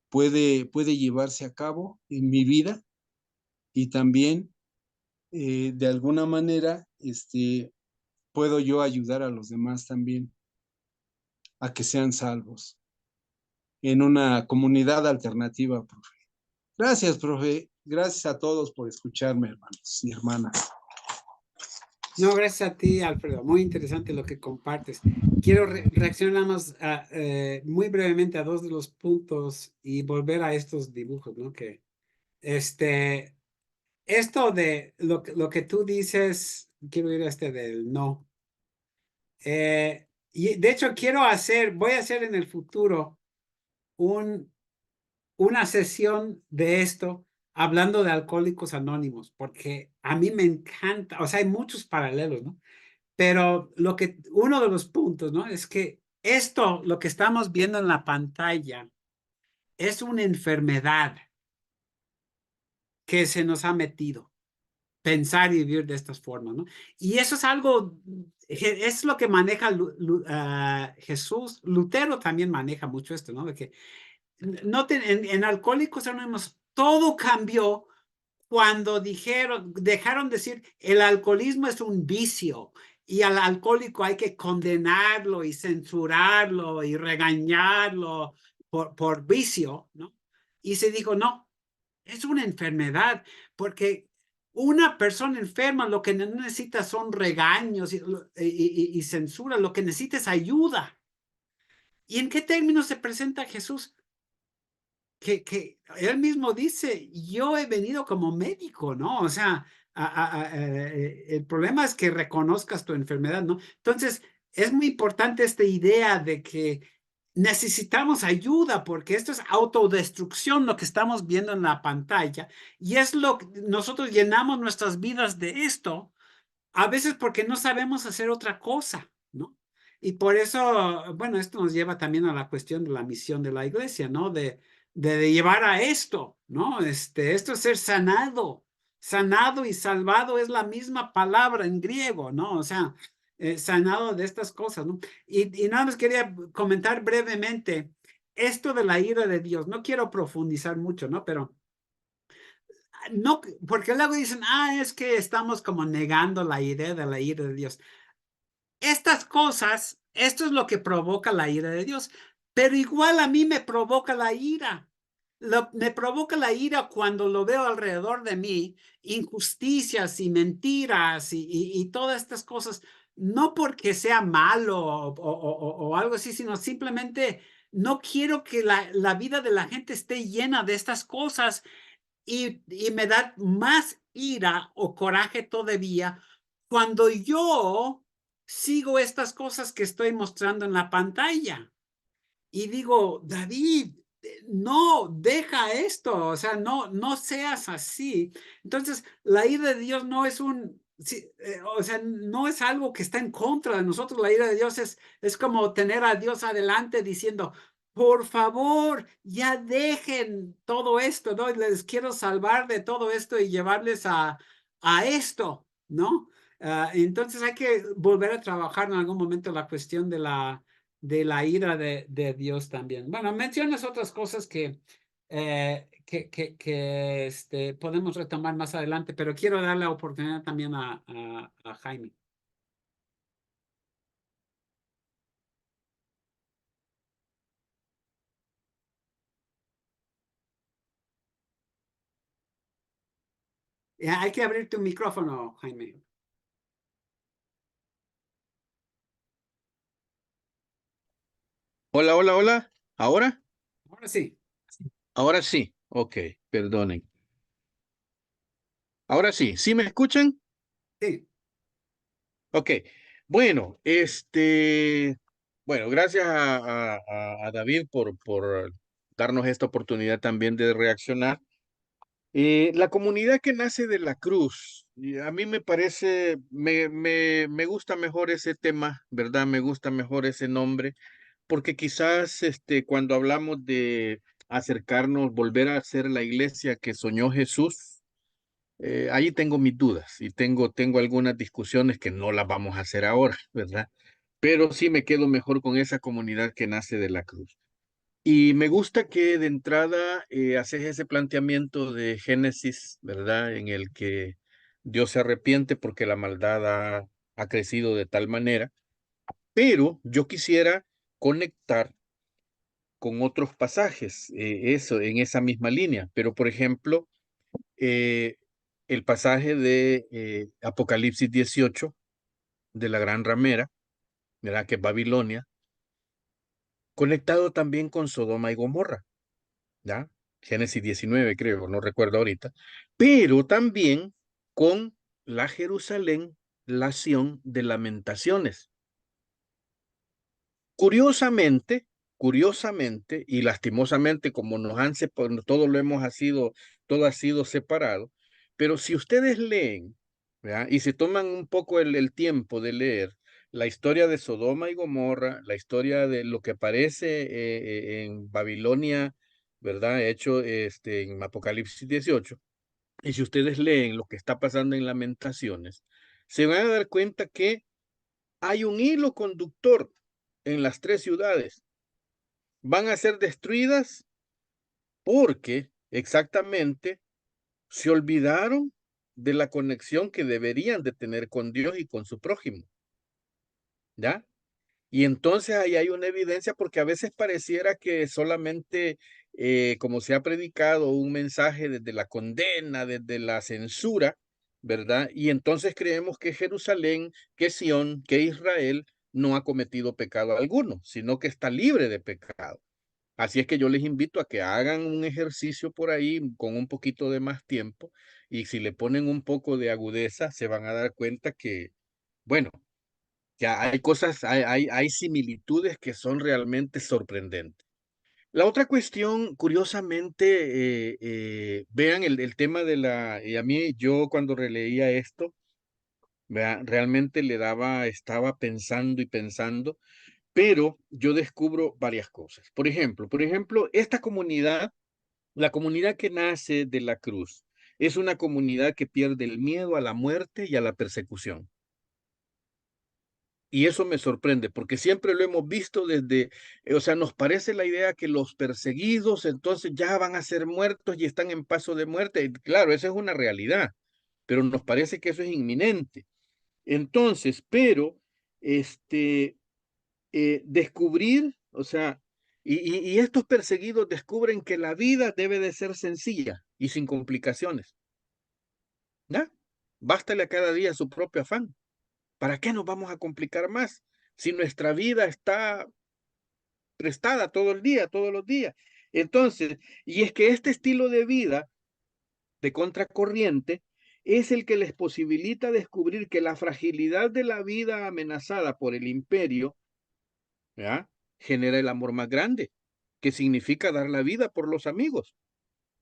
B: puede llevarse a cabo en mi vida y también de alguna manera puedo yo ayudar a los demás también a que sean salvos en una comunidad alternativa, profe. Gracias, profe. Gracias a todos por escucharme, hermanos y hermanas.
A: No, gracias a ti, Alfredo. Muy interesante lo que compartes. Quiero reaccionar más muy brevemente a dos de los puntos y volver a estos dibujos, ¿no? Que este, esto de lo que tú dices, quiero ir a este del no. Y de hecho voy a hacer en el futuro un una sesión de esto hablando de Alcohólicos Anónimos, porque a mí me encanta, o sea, hay muchos paralelos, ¿no? Pero uno de los puntos, ¿no? Es que esto, lo que estamos viendo en la pantalla, es una enfermedad que se nos ha metido, pensar y vivir de estas formas, ¿no? Y eso es algo, es lo que maneja Jesús. Lutero también maneja mucho esto, ¿no? De que noten, en Alcohólicos Anónimos, todo cambió cuando dejaron decir el alcoholismo es un vicio y al alcohólico hay que condenarlo y censurarlo y regañarlo por vicio, ¿no? Y se dijo, no, es una enfermedad, porque una persona enferma lo que no necesita son regaños y censura, lo que necesita es ayuda. ¿Y en qué términos se presenta Jesús? Que él mismo dice, yo he venido como médico, ¿no? O sea, el problema es que reconozcas tu enfermedad, ¿no? Entonces, es muy importante esta idea de que necesitamos ayuda porque esto es autodestrucción, lo que estamos viendo en la pantalla, y es lo que nosotros llenamos nuestras vidas de esto a veces porque no sabemos hacer otra cosa, ¿no? Y por eso, bueno, esto nos lleva también a la cuestión de la misión de la iglesia, ¿no? De llevar a esto, ¿no? Esto es ser sanado. Sanado y salvado es la misma palabra en griego, ¿no? O sea, sanado de estas cosas, ¿no? Y nada más quería comentar brevemente esto de la ira de Dios. No quiero profundizar mucho, ¿no? Pero no, porque luego dicen, es que estamos como negando la idea de la ira de Dios. Estas cosas, esto es lo que provoca la ira de Dios, pero igual a mí me provoca la ira. Me provoca la ira cuando lo veo alrededor de mí, injusticias y mentiras y todas estas cosas, no porque sea malo o algo así, sino simplemente no quiero que la vida de la gente esté llena de estas cosas y me da más ira o coraje todavía cuando yo sigo estas cosas que estoy mostrando en la pantalla. Y digo, David, no, deja esto, o sea, no seas así. Entonces, la ira de Dios no es o sea, no es algo que está en contra de nosotros. La ira de Dios es como tener a Dios adelante diciendo, por favor, ya dejen todo esto, ¿no? Les quiero salvar de todo esto y llevarles a esto, ¿no? Entonces hay que volver a trabajar en algún momento la cuestión de la ira de Dios también. Bueno, mencionas otras cosas que podemos retomar más adelante, pero quiero dar la oportunidad también a Jaime. Hay que abrir tu micrófono, Jaime.
C: Hola, hola, hola. ¿Ahora?
A: Ahora sí,
C: Ahora sí. Ok, perdonen. Ahora sí. ¿Sí me escuchan?
A: sí.
C: Ok. Bueno, bueno, gracias a David por darnos esta oportunidad también de reaccionar. La comunidad que nace de la cruz, y a mí me parece, me gusta mejor ese tema, ¿verdad? Me gusta mejor ese nombre, porque quizás cuando hablamos de acercarnos, volver a ser la iglesia que soñó Jesús, ahí tengo mis dudas y tengo algunas discusiones que no las vamos a hacer ahora, ¿verdad? Pero sí me quedo mejor con esa comunidad que nace de la cruz. Y me gusta que de entrada haces ese planteamiento de Génesis, ¿verdad? En el que Dios se arrepiente porque la maldad ha crecido de tal manera. Pero yo quisiera conectar con otros pasajes, eso, en esa misma línea. Pero, por ejemplo, eh, el pasaje de Apocalipsis 18, de la gran ramera, ¿verdad? Que es Babilonia, conectado también con Sodoma y Gomorra, ¿ya? Génesis 19, creo, no recuerdo ahorita, pero también con la Jerusalén, la Sión de Lamentaciones. Curiosamente, curiosamente y lastimosamente, como nos han separado, todo ha sido separado, pero si ustedes leen, ¿verdad? Y se toman un poco el tiempo de leer la historia de Sodoma y Gomorra, la historia de lo que aparece en Babilonia, ¿verdad? Hecho en Apocalipsis 18, y si ustedes leen lo que está pasando en Lamentaciones, se van a dar cuenta que hay un hilo conductor en las tres ciudades. Van a ser destruidas porque exactamente se olvidaron de la conexión que deberían de tener con Dios y con su prójimo, ¿ya? Y entonces ahí hay una evidencia porque a veces pareciera que solamente, como se ha predicado, un mensaje desde la condena, desde la censura, ¿verdad? Y entonces creemos que Jerusalén, que Sión, que Israel no ha cometido pecado alguno, sino que está libre de pecado. Así es que yo les invito a que hagan un ejercicio por ahí con un poquito de más tiempo y si le ponen un poco de agudeza, se van a dar cuenta que, bueno, ya hay cosas, hay similitudes que son realmente sorprendentes. La otra cuestión, curiosamente, vean el tema de y a mí, yo cuando releía esto, realmente estaba pensando y pensando, pero yo descubro varias cosas. Por ejemplo, esta comunidad, la comunidad que nace de la cruz, es una comunidad que pierde el miedo a la muerte y a la persecución. Y eso me sorprende, porque siempre lo hemos visto desde, o sea, nos parece la idea que los perseguidos entonces ya van a ser muertos y están en paso de muerte. Y claro, esa es una realidad, pero nos parece que eso es inminente. Entonces, pero, descubrir, o sea, y estos perseguidos descubren que la vida debe de ser sencilla y sin complicaciones, ¿ya? Bástale a cada día su propio afán. ¿Para qué nos vamos a complicar más si nuestra vida está prestada todo el día, todos los días? Entonces, y es que este estilo de vida de contracorriente es el que les posibilita descubrir que la fragilidad de la vida amenazada por el imperio, ¿ya?, genera el amor más grande, que significa dar la vida por los amigos,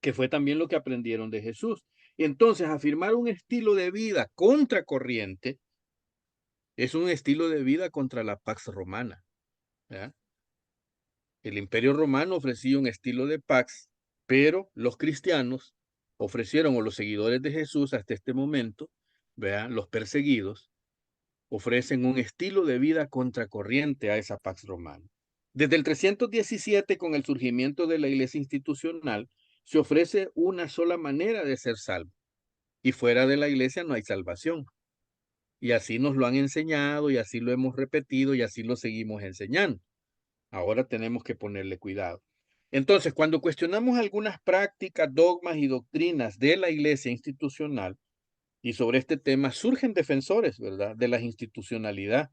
C: que fue también lo que aprendieron de Jesús. Entonces, afirmar un estilo de vida contracorriente es un estilo de vida contra la Pax Romana, ¿ya? El Imperio Romano ofrecía un estilo de Pax, pero los cristianos ofrecieron, o los seguidores de Jesús hasta este momento, vean, los perseguidos, ofrecen un estilo de vida contracorriente a esa Pax Romana. Desde el 317, con el surgimiento de la iglesia institucional, se ofrece una sola manera de ser salvo, y fuera de la iglesia no hay salvación. Y así nos lo han enseñado, y así lo hemos repetido, y así lo seguimos enseñando. Ahora tenemos que ponerle cuidado. Entonces, cuando cuestionamos algunas prácticas, dogmas y doctrinas de la iglesia institucional, y sobre este tema surgen defensores, ¿verdad?, de la institucionalidad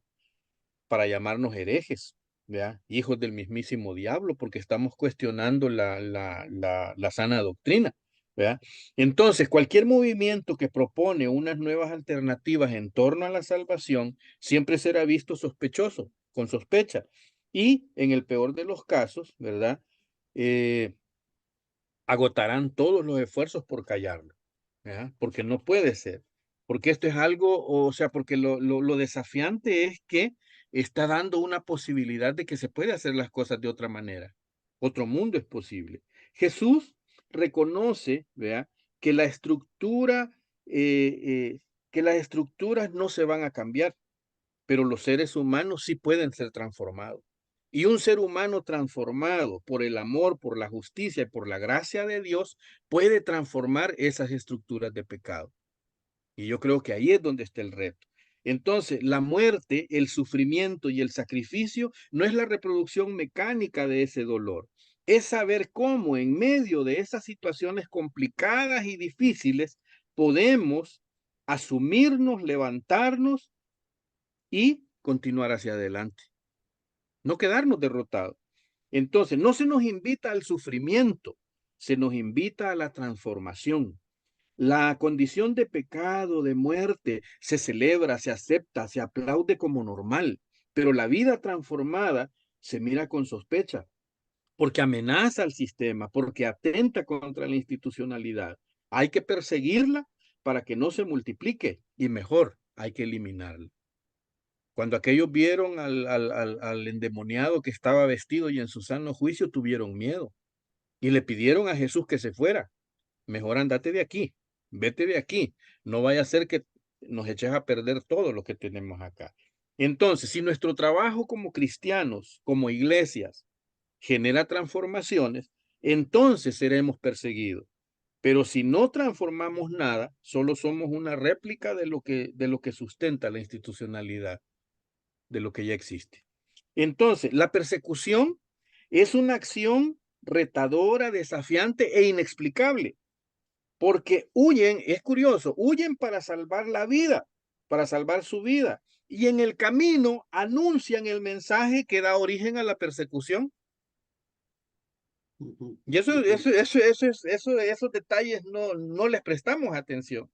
C: para llamarnos herejes, ¿verdad?, hijos del mismísimo diablo, porque estamos cuestionando la sana doctrina, ¿verdad? Entonces, cualquier movimiento que propone unas nuevas alternativas en torno a la salvación siempre será visto sospechoso, con sospecha, y en el peor de los casos, ¿verdad?, agotarán todos los esfuerzos por callarlo, ¿verdad? Porque no puede ser, porque esto es algo, o sea, porque lo desafiante es que está dando una posibilidad de que se puede hacer las cosas de otra manera. Otro mundo es posible. Jesús reconoce, ¿verdad?, que la estructura, que las estructuras no se van a cambiar, pero los seres humanos sí pueden ser transformados. Y un ser humano transformado por el amor, por la justicia y por la gracia de Dios puede transformar esas estructuras de pecado. Y yo creo que ahí es donde está el reto. Entonces, la muerte, el sufrimiento y el sacrificio no es la reproducción mecánica de ese dolor. Es saber cómo en medio de esas situaciones complicadas y difíciles podemos asumirnos, levantarnos y continuar hacia adelante. No quedarnos derrotados. Entonces, no se nos invita al sufrimiento, se nos invita a la transformación. La condición de pecado, de muerte, se celebra, se acepta, se aplaude como normal, pero la vida transformada se mira con sospecha, porque amenaza al sistema, porque atenta contra la institucionalidad. Hay que perseguirla para que no se multiplique y mejor, hay que eliminarla. Cuando aquellos vieron al endemoniado que estaba vestido y en su sano juicio, tuvieron miedo y le pidieron a Jesús que se fuera. Mejor andate de aquí, vete de aquí, no vaya a ser que nos eches a perder todo lo que tenemos acá. Entonces, si nuestro trabajo como cristianos, como iglesias, genera transformaciones, entonces seremos perseguidos. Pero si no transformamos nada, solo somos una réplica de lo que sustenta la institucionalidad, de lo que ya existe. Entonces, la persecución es una acción retadora, desafiante e inexplicable, porque huyen, es curioso, huyen para salvar la vida, para salvar su vida, y en el camino anuncian el mensaje que da origen a la persecución. Y esos detalles no les prestamos atención.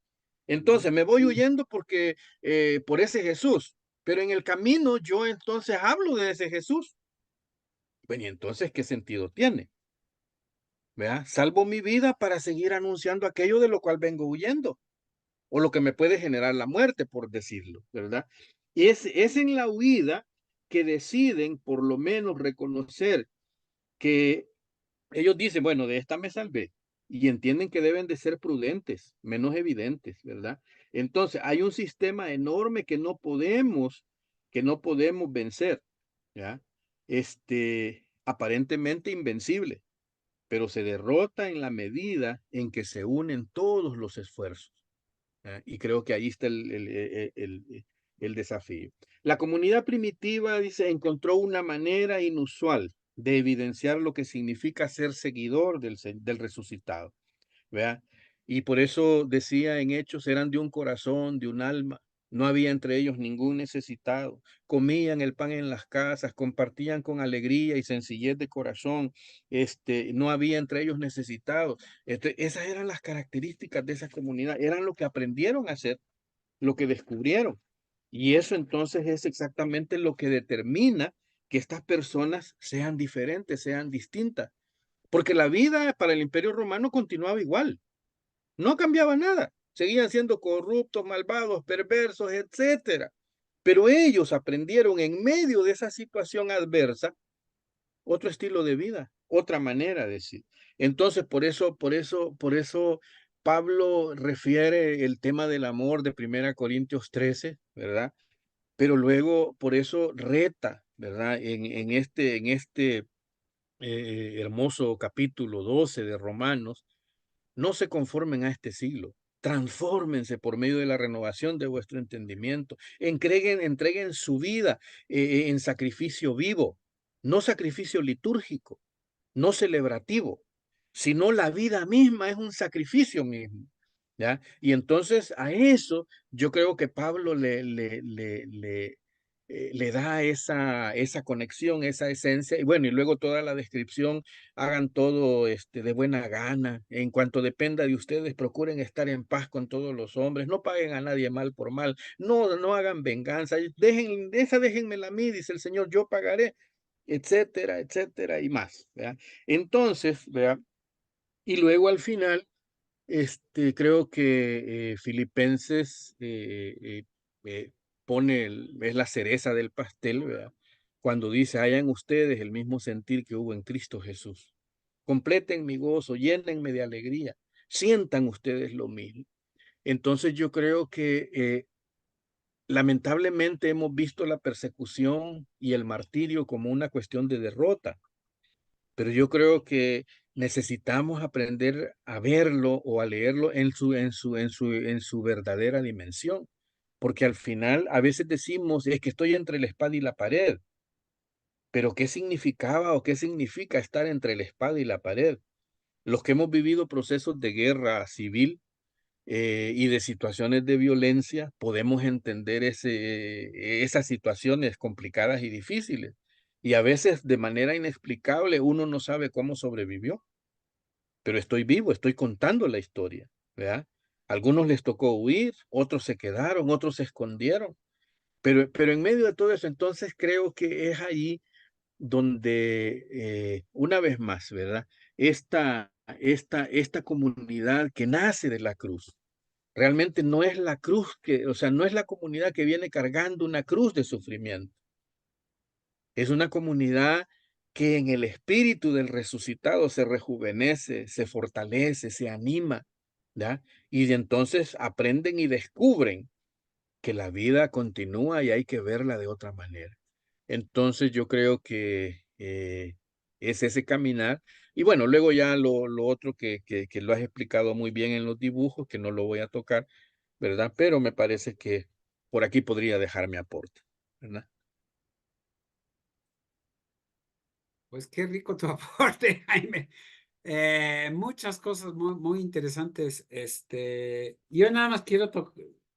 C: Entonces me voy huyendo porque por ese Jesús, pero en el camino yo entonces hablo de ese Jesús. Bueno, y entonces, ¿qué sentido tiene? ¿Verdad? Salvo mi vida para seguir anunciando aquello de lo cual vengo huyendo, o lo que me puede generar la muerte, por decirlo, ¿verdad? Y es en la huida que deciden por lo menos reconocer que ellos dicen, bueno, de esta me salvé, y entienden que deben de ser prudentes, menos evidentes, ¿verdad? Entonces, hay un sistema enorme que no podemos vencer, ¿ya? Aparentemente invencible, pero se derrota en la medida en que se unen todos los esfuerzos. Y creo que ahí está el desafío. La comunidad primitiva, dice, encontró una manera inusual de evidenciar lo que significa ser seguidor del resucitado. ¿Verdad? Y por eso decía en Hechos, eran de un corazón, de un alma. No había entre ellos ningún necesitado. Comían el pan en las casas, compartían con alegría y sencillez de corazón. No había entre ellos necesitados. Esas eran las características de esa comunidad. Eran lo que aprendieron a hacer, lo que descubrieron. Y eso entonces es exactamente lo que determina que estas personas sean diferentes, sean distintas. Porque la vida para el Imperio Romano continuaba igual. No cambiaba nada. Seguían siendo corruptos, malvados, perversos, etcétera. Pero ellos aprendieron en medio de esa situación adversa otro estilo de vida, otra manera de decir. Entonces, por eso Pablo refiere el tema del amor de 1 Corintios 13, ¿verdad? Pero luego, por eso reta, ¿verdad? En este hermoso capítulo 12 de Romanos, no se conformen a este siglo. Transfórmense por medio de la renovación de vuestro entendimiento. Entreguen su vida en sacrificio vivo, no sacrificio litúrgico, no celebrativo, sino la vida misma es un sacrificio mismo. ¿Ya? Y entonces a eso yo creo que Pablo le da esa conexión, esa esencia, y bueno, y luego toda la descripción, hagan todo de buena gana, en cuanto dependa de ustedes, procuren estar en paz con todos los hombres, no paguen a nadie mal por mal, no hagan venganza, déjenmela a mí, dice el Señor, yo pagaré, etcétera, etcétera, y más, ¿verdad? Entonces, ¿verdad? Y luego al final, creo que Filipenses es la cereza del pastel, ¿verdad? Cuando dice, hayan ustedes el mismo sentir que hubo en Cristo Jesús. Completen mi gozo, llénenme de alegría, sientan ustedes lo mismo. Entonces yo creo que lamentablemente hemos visto la persecución y el martirio como una cuestión de derrota, pero yo creo que necesitamos aprender a verlo o a leerlo en su verdadera dimensión, porque al final a veces decimos, es que estoy entre la espada y la pared, pero ¿qué significaba o qué significa estar entre la espada y la pared? Los que hemos vivido procesos de guerra civil y de situaciones de violencia, podemos entender esas situaciones complicadas y difíciles. Y a veces de manera inexplicable uno no sabe cómo sobrevivió, pero estoy vivo, estoy contando la historia, ¿verdad? Algunos les tocó huir, otros se quedaron, otros se escondieron, pero en medio de todo eso, entonces creo que es ahí donde una vez más, ¿verdad? Esta comunidad que nace de la cruz, realmente no es la cruz o sea, no es la comunidad que viene cargando una cruz de sufrimiento. Es una comunidad que en el espíritu del resucitado se rejuvenece, se fortalece, se anima, ¿ya? Y de entonces aprenden y descubren que la vida continúa y hay que verla de otra manera. Entonces yo creo que es ese caminar. Y bueno, luego ya lo otro que lo has explicado muy bien en los dibujos, que no lo voy a tocar, ¿verdad? Pero me parece que por aquí podría dejar mi aporte, ¿verdad?
A: Pues qué rico tu aporte, Jaime. Muchas cosas muy interesantes. Yo nada más quiero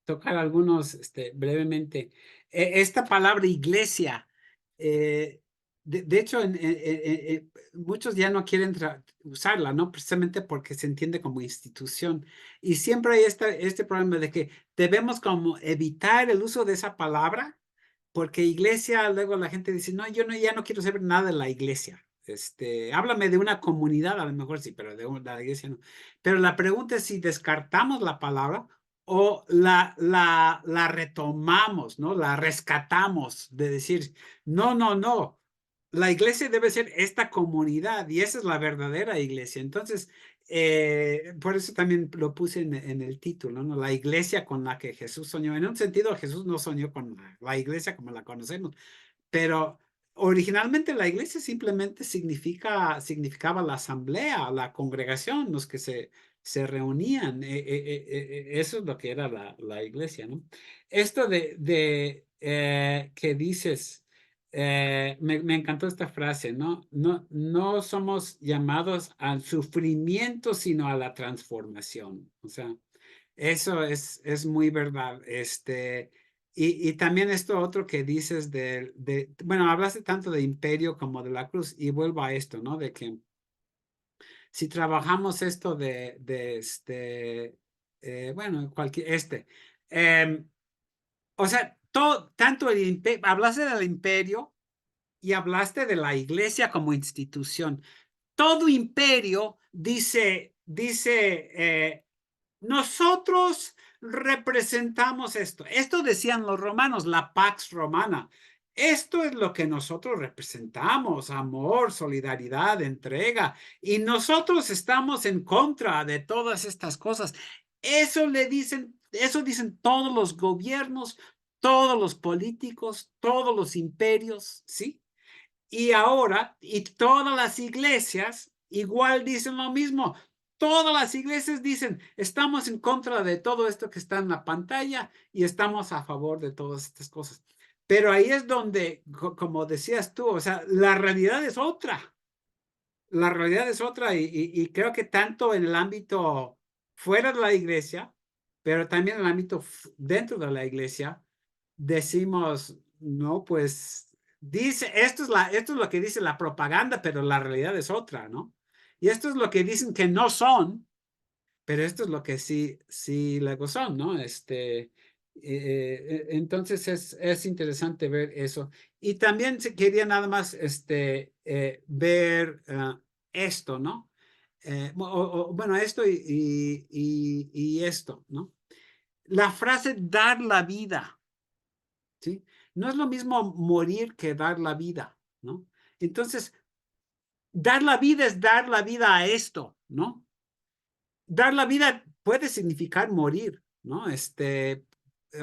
A: tocar algunos brevemente. Esta palabra iglesia, de hecho, muchos ya no quieren usarla, ¿no? Precisamente porque se entiende como institución. Y siempre hay este problema de que debemos como evitar el uso de esa palabra, porque iglesia, luego la gente dice, no, ya no quiero saber nada de la iglesia. Háblame de una comunidad, a lo mejor sí, pero de la iglesia no. Pero la pregunta es si descartamos la palabra o la retomamos, ¿no? La rescatamos de decir, no. La iglesia debe ser esta comunidad y esa es la verdadera iglesia. Entonces, por eso también lo puse en el título, ¿no? La iglesia con la que Jesús soñó. En un sentido, Jesús no soñó con la iglesia como la conocemos, pero originalmente la iglesia simplemente significaba la asamblea, la congregación, los que se reunían. Eso es lo que era la iglesia, ¿no? Esto que dices, me encantó esta frase, ¿no? No somos llamados al sufrimiento, sino a la transformación. O sea, eso es muy verdad. Y también esto otro que dices bueno, hablaste tanto de imperio como de la cruz, y vuelvo a esto, ¿no? De que si trabajamos esto bueno, o sea, tanto el imperio, hablaste del imperio y hablaste de la iglesia como institución. Todo imperio dice, nosotros representamos esto. Esto decían los romanos, la Pax Romana. Esto es lo que nosotros representamos, amor, solidaridad, entrega. Y nosotros estamos en contra de todas estas cosas. Eso dicen todos los gobiernos, todos los políticos, todos los imperios, ¿sí? Y ahora, y todas las iglesias igual dicen lo mismo. Todas las iglesias dicen, estamos en contra de todo esto que está en la pantalla y estamos a favor de todas estas cosas. Pero ahí es donde, como decías tú, o sea, la realidad es otra. La realidad es otra y creo que tanto en el ámbito fuera de la iglesia, pero también en el ámbito dentro de la iglesia, decimos, no, pues dice, esto es lo que dice la propaganda, pero la realidad es otra, ¿no? Y esto es lo que dicen que no son, pero esto es lo que sí luego son, ¿no? Entonces es interesante ver eso. Y también se quería nada más ver esto, ¿no? Bueno, esto y esto, ¿no? La frase dar la vida, ¿sí? No es lo mismo morir que dar la vida, ¿no? Entonces, dar la vida es dar la vida a esto, ¿no? Dar la vida puede significar morir, ¿no?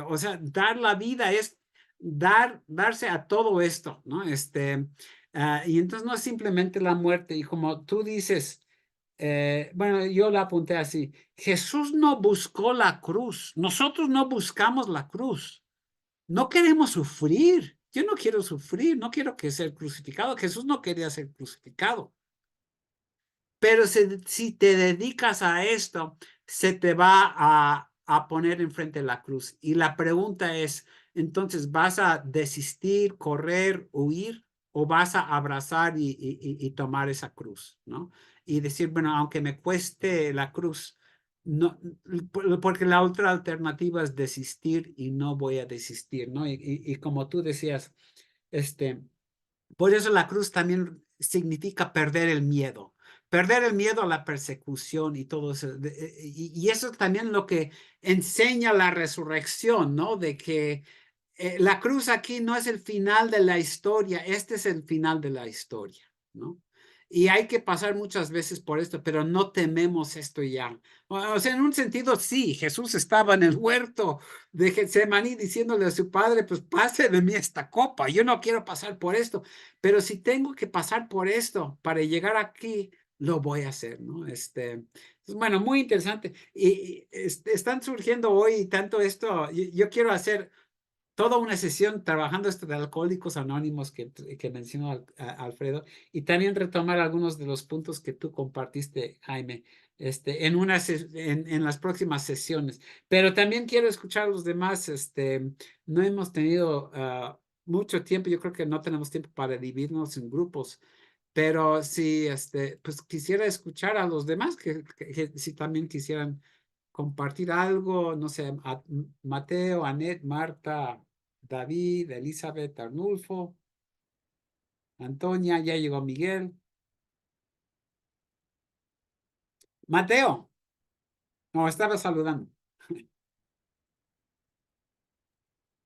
A: O sea, dar la vida es darse a todo esto, ¿no? Y entonces no es simplemente la muerte. Y como tú dices, bueno, yo la apunté así, Jesús no buscó la cruz, nosotros no buscamos la cruz, no queremos sufrir. Yo no quiero sufrir, no quiero que ser crucificado. Jesús no quería ser crucificado. Pero si te dedicas a esto, se te va a poner enfrente de la cruz. Y la pregunta es, entonces, ¿vas a desistir, correr, huir? ¿O vas a abrazar y tomar esa cruz, ¿no? Y decir, bueno, aunque me cueste la cruz, no, porque la otra alternativa es desistir y no voy a desistir, ¿no? Y como tú decías, Por eso la cruz también significa perder el miedo a la persecución y todo eso. Y eso es también lo que enseña la resurrección, ¿no? De que la cruz aquí no es el final de la historia, este es el final de la historia, ¿no? Y hay que pasar muchas veces por esto, pero no tememos esto ya. O sea, en un sentido, sí, Jesús estaba en el huerto de Getsemaní diciéndole a su padre, pues pase de mí esta copa, yo no quiero pasar por esto, pero si tengo que pasar por esto para llegar aquí, lo voy a hacer, ¿no? Bueno, muy interesante. Y están surgiendo hoy tanto esto, yo quiero hacer toda una sesión trabajando esto de Alcohólicos Anónimos que mencionó Alfredo, y también retomar algunos de los puntos que tú compartiste, Jaime, en las próximas sesiones. Pero también quiero escuchar a los demás. No hemos tenido mucho tiempo, yo creo que no tenemos tiempo para dividirnos en grupos, pero sí, pues quisiera escuchar a los demás que si también quisieran compartir algo, no sé, Mateo, Anet, Marta, David, Elizabeth, Arnulfo, Antonia, ya llegó Miguel. Mateo, no, estaba saludando.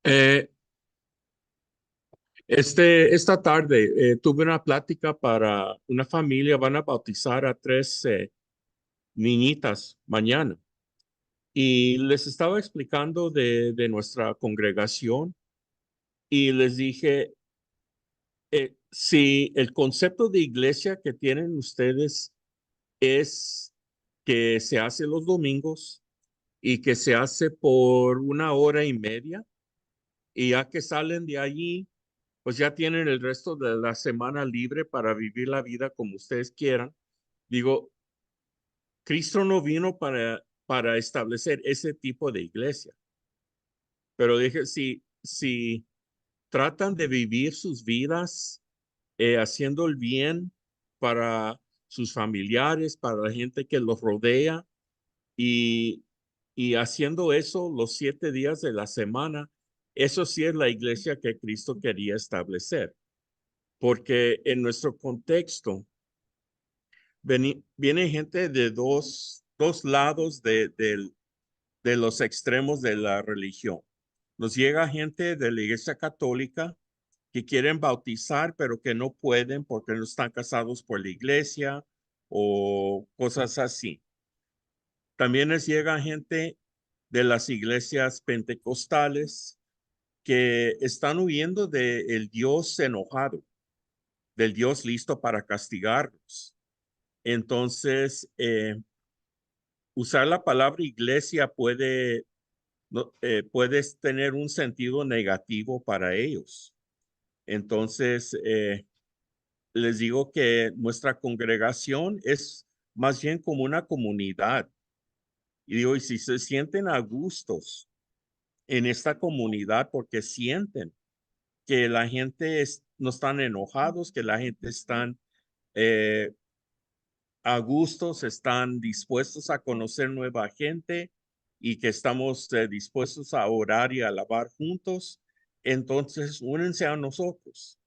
D: Eh, esta tarde tuve una plática para una familia, van a bautizar a 3 niñitas mañana. Y les estaba explicando de nuestra congregación y les dije, si el concepto de iglesia que tienen ustedes es que se hace los domingos y que se hace por 1 hora y media, y ya que salen de allí, pues ya tienen el resto de la semana libre para vivir la vida como ustedes quieran. Digo, Cristo no vino para establecer ese tipo de iglesia. Pero dije, si tratan de vivir sus vidas haciendo el bien para sus familiares, para la gente que los rodea, y, y haciendo eso los 7 días de la semana, eso sí es la iglesia que Cristo quería establecer. Porque en nuestro contexto viene gente de dos lados de los extremos de la religión. Nos llega gente de la Iglesia Católica que quieren bautizar, pero que no pueden porque no están casados por la iglesia o cosas así. También nos llega gente de las iglesias pentecostales que están huyendo del Dios enojado, del Dios listo para castigarnos. Entonces, usar la palabra iglesia puede tener un sentido negativo para ellos. Entonces, les digo que nuestra congregación es más bien como una comunidad. Y digo, y si se sienten a gustos en esta comunidad porque sienten que la gente no están enojados, que la gente están eh, a gustos, están dispuestos a conocer nueva gente y que estamos dispuestos a orar y a alabar juntos, entonces únense a nosotros.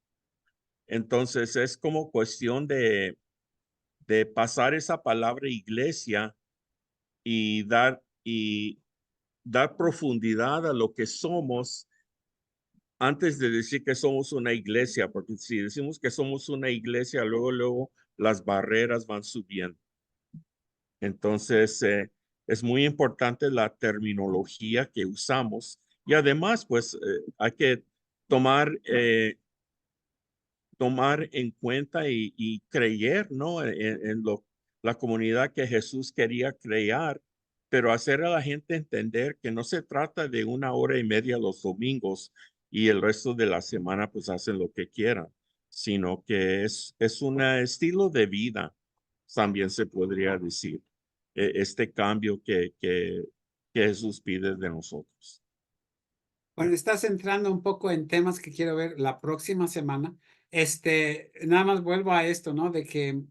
D: Entonces es como cuestión de pasar esa palabra iglesia y dar profundidad a lo que somos antes de decir que somos una iglesia, porque si decimos que somos una iglesia, luego las barreras van subiendo. Entonces, es muy importante la terminología que usamos y además, pues, hay que tomar en cuenta y creer, ¿no? En la comunidad que Jesús quería crear, pero hacer a la gente entender que no se trata de 1 hora y media los domingos y el resto de la semana pues hacen lo que quieran, sino que es un estilo de vida, también se podría decir, este cambio que Jesús pide de nosotros.
A: Bueno, estás entrando un poco en temas que quiero ver la próxima semana. Nada más vuelvo a esto, ¿no? De que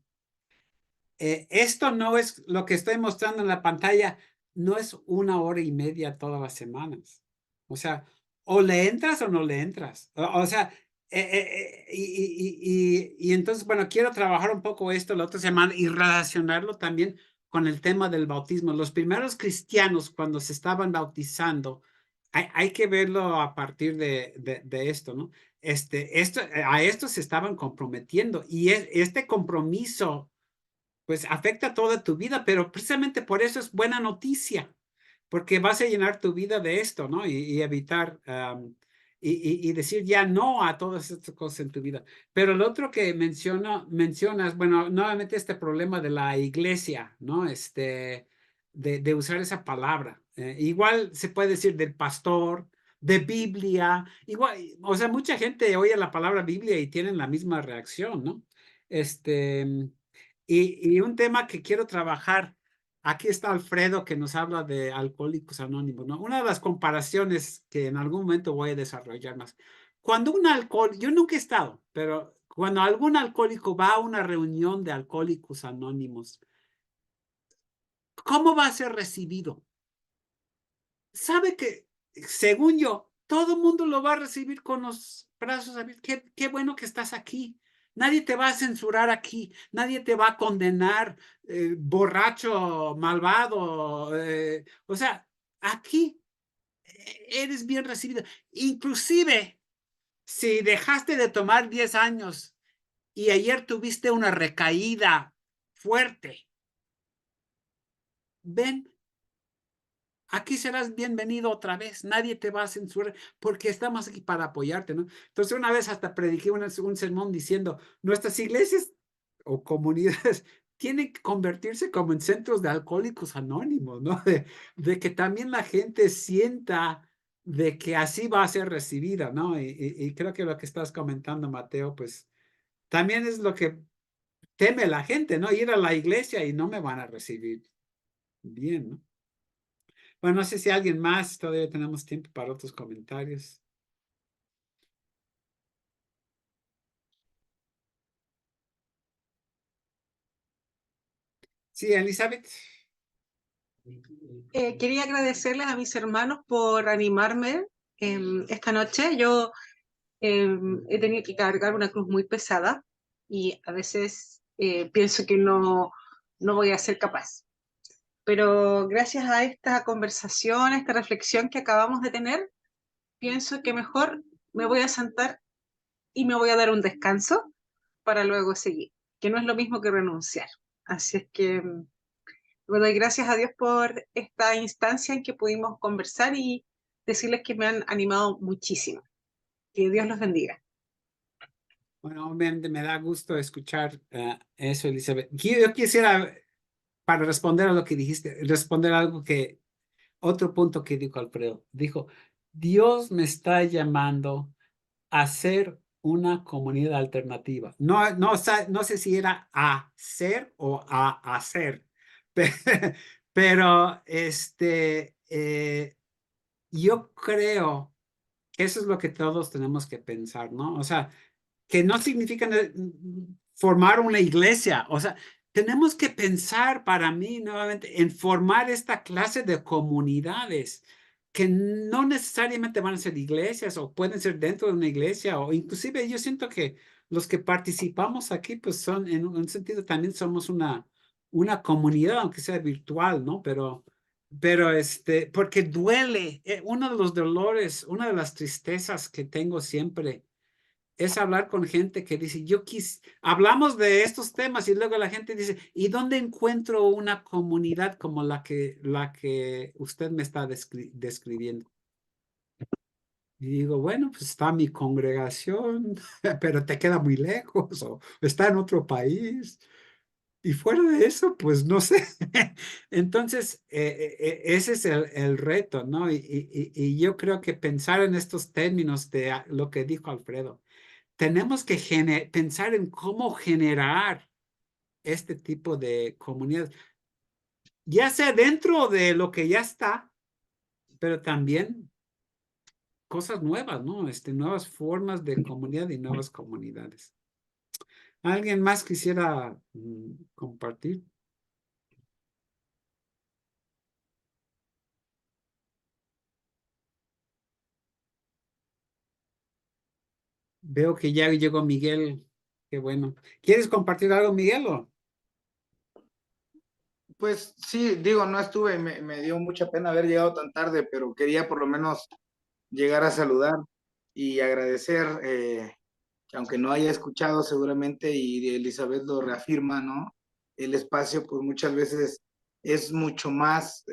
A: esto no es lo que estoy mostrando en la pantalla, no es 1 hora y media todas las semanas. O sea, o le entras o no le entras. O sea, y entonces, bueno, quiero trabajar un poco esto la otra semana y relacionarlo también con el tema del bautismo. Los primeros cristianos, cuando se estaban bautizando, hay que verlo a partir de esto, ¿no? A esto se estaban comprometiendo y este compromiso, pues afecta toda tu vida, pero precisamente por eso es buena noticia, porque vas a llenar tu vida de esto, ¿no? Y evitar y decir ya no a todas estas cosas en tu vida. Pero lo otro que mencionas, bueno, nuevamente este problema de la iglesia, ¿no? De usar esa palabra. Igual se puede decir del pastor, de Biblia, igual, o sea, mucha gente oye la palabra Biblia y tienen la misma reacción, ¿no? Y un tema que quiero trabajar. Aquí está Alfredo que nos habla de Alcohólicos Anónimos, ¿no? Una de las comparaciones que en algún momento voy a desarrollar más. Cuando un alcohólico, yo nunca he estado, pero cuando algún alcohólico va a una reunión de Alcohólicos Anónimos, ¿cómo va a ser recibido? Sabe que, según yo, todo el mundo lo va a recibir con los brazos abiertos. Qué bueno que estás aquí. Nadie te va a censurar aquí. Nadie te va a condenar, borracho, malvado. O sea, aquí eres bien recibido. Inclusive, si dejaste de tomar 10 años y ayer tuviste una recaída fuerte, ven. Aquí serás bienvenido otra vez. Nadie te va a censurar porque estamos aquí para apoyarte, ¿no? Entonces, una vez hasta prediqué un sermón diciendo, nuestras iglesias o comunidades tienen que convertirse como en centros de alcohólicos anónimos, ¿no? De que también la gente sienta de que así va a ser recibida, ¿no? Y creo que lo que estás comentando, Mateo, pues también es lo que teme la gente, ¿no? Ir a la iglesia y no me van a recibir bien, ¿no? Bueno, no sé si alguien más, todavía tenemos tiempo para otros comentarios. Sí, Elizabeth.
E: Quería agradecerles a mis hermanos por animarme esta noche. Yo he tenido que cargar una cruz muy pesada y a veces pienso que no voy a ser capaz. Pero gracias a esta conversación, a esta reflexión que acabamos de tener, pienso que mejor me voy a sentar y me voy a dar un descanso para luego seguir, que no es lo mismo que renunciar. Así es que le doy gracias a Dios por esta instancia en que pudimos conversar y decirles que me han animado muchísimo. Que Dios los bendiga.
A: Bueno, obviamente me da gusto escuchar eso, Elizabeth. Yo quisiera, para responder a lo que dijiste, responder algo otro punto que dijo Alfredo. Dijo, Dios me está llamando a ser una comunidad alternativa. No sé si era a ser o a hacer, pero yo creo que eso es lo que todos tenemos que pensar, ¿no? O sea, que no significa formar una iglesia, o sea, tenemos que pensar para mí nuevamente en formar esta clase de comunidades que no necesariamente van a ser iglesias o pueden ser dentro de una iglesia o inclusive yo siento que los que participamos aquí pues son en un sentido también somos una comunidad aunque sea virtual, ¿no? Pero porque duele, uno de los dolores, una de las tristezas que tengo siempre es hablar con gente que dice, hablamos de estos temas y luego la gente dice, ¿y dónde encuentro una comunidad como la que usted me está describiendo? Y digo, bueno, pues está mi congregación, pero te queda muy lejos o está en otro país. Y fuera de eso, pues no sé. Entonces, ese es el reto, ¿no? Y yo creo que pensar en estos términos de lo que dijo Alfredo, tenemos que pensar en cómo generar este tipo de comunidad, ya sea dentro de lo que ya está, pero también cosas nuevas, ¿no? Nuevas formas de comunidad y nuevas comunidades. ¿Alguien más quisiera compartir? Veo que ya llegó Miguel. Qué bueno. ¿Quieres compartir algo, Miguel?
F: Pues sí, digo, no estuve, me dio mucha pena haber llegado tan tarde, pero quería por lo menos llegar a saludar y agradecer, que aunque no haya escuchado seguramente, y Elizabeth lo reafirma, ¿no? El espacio, pues muchas veces es mucho más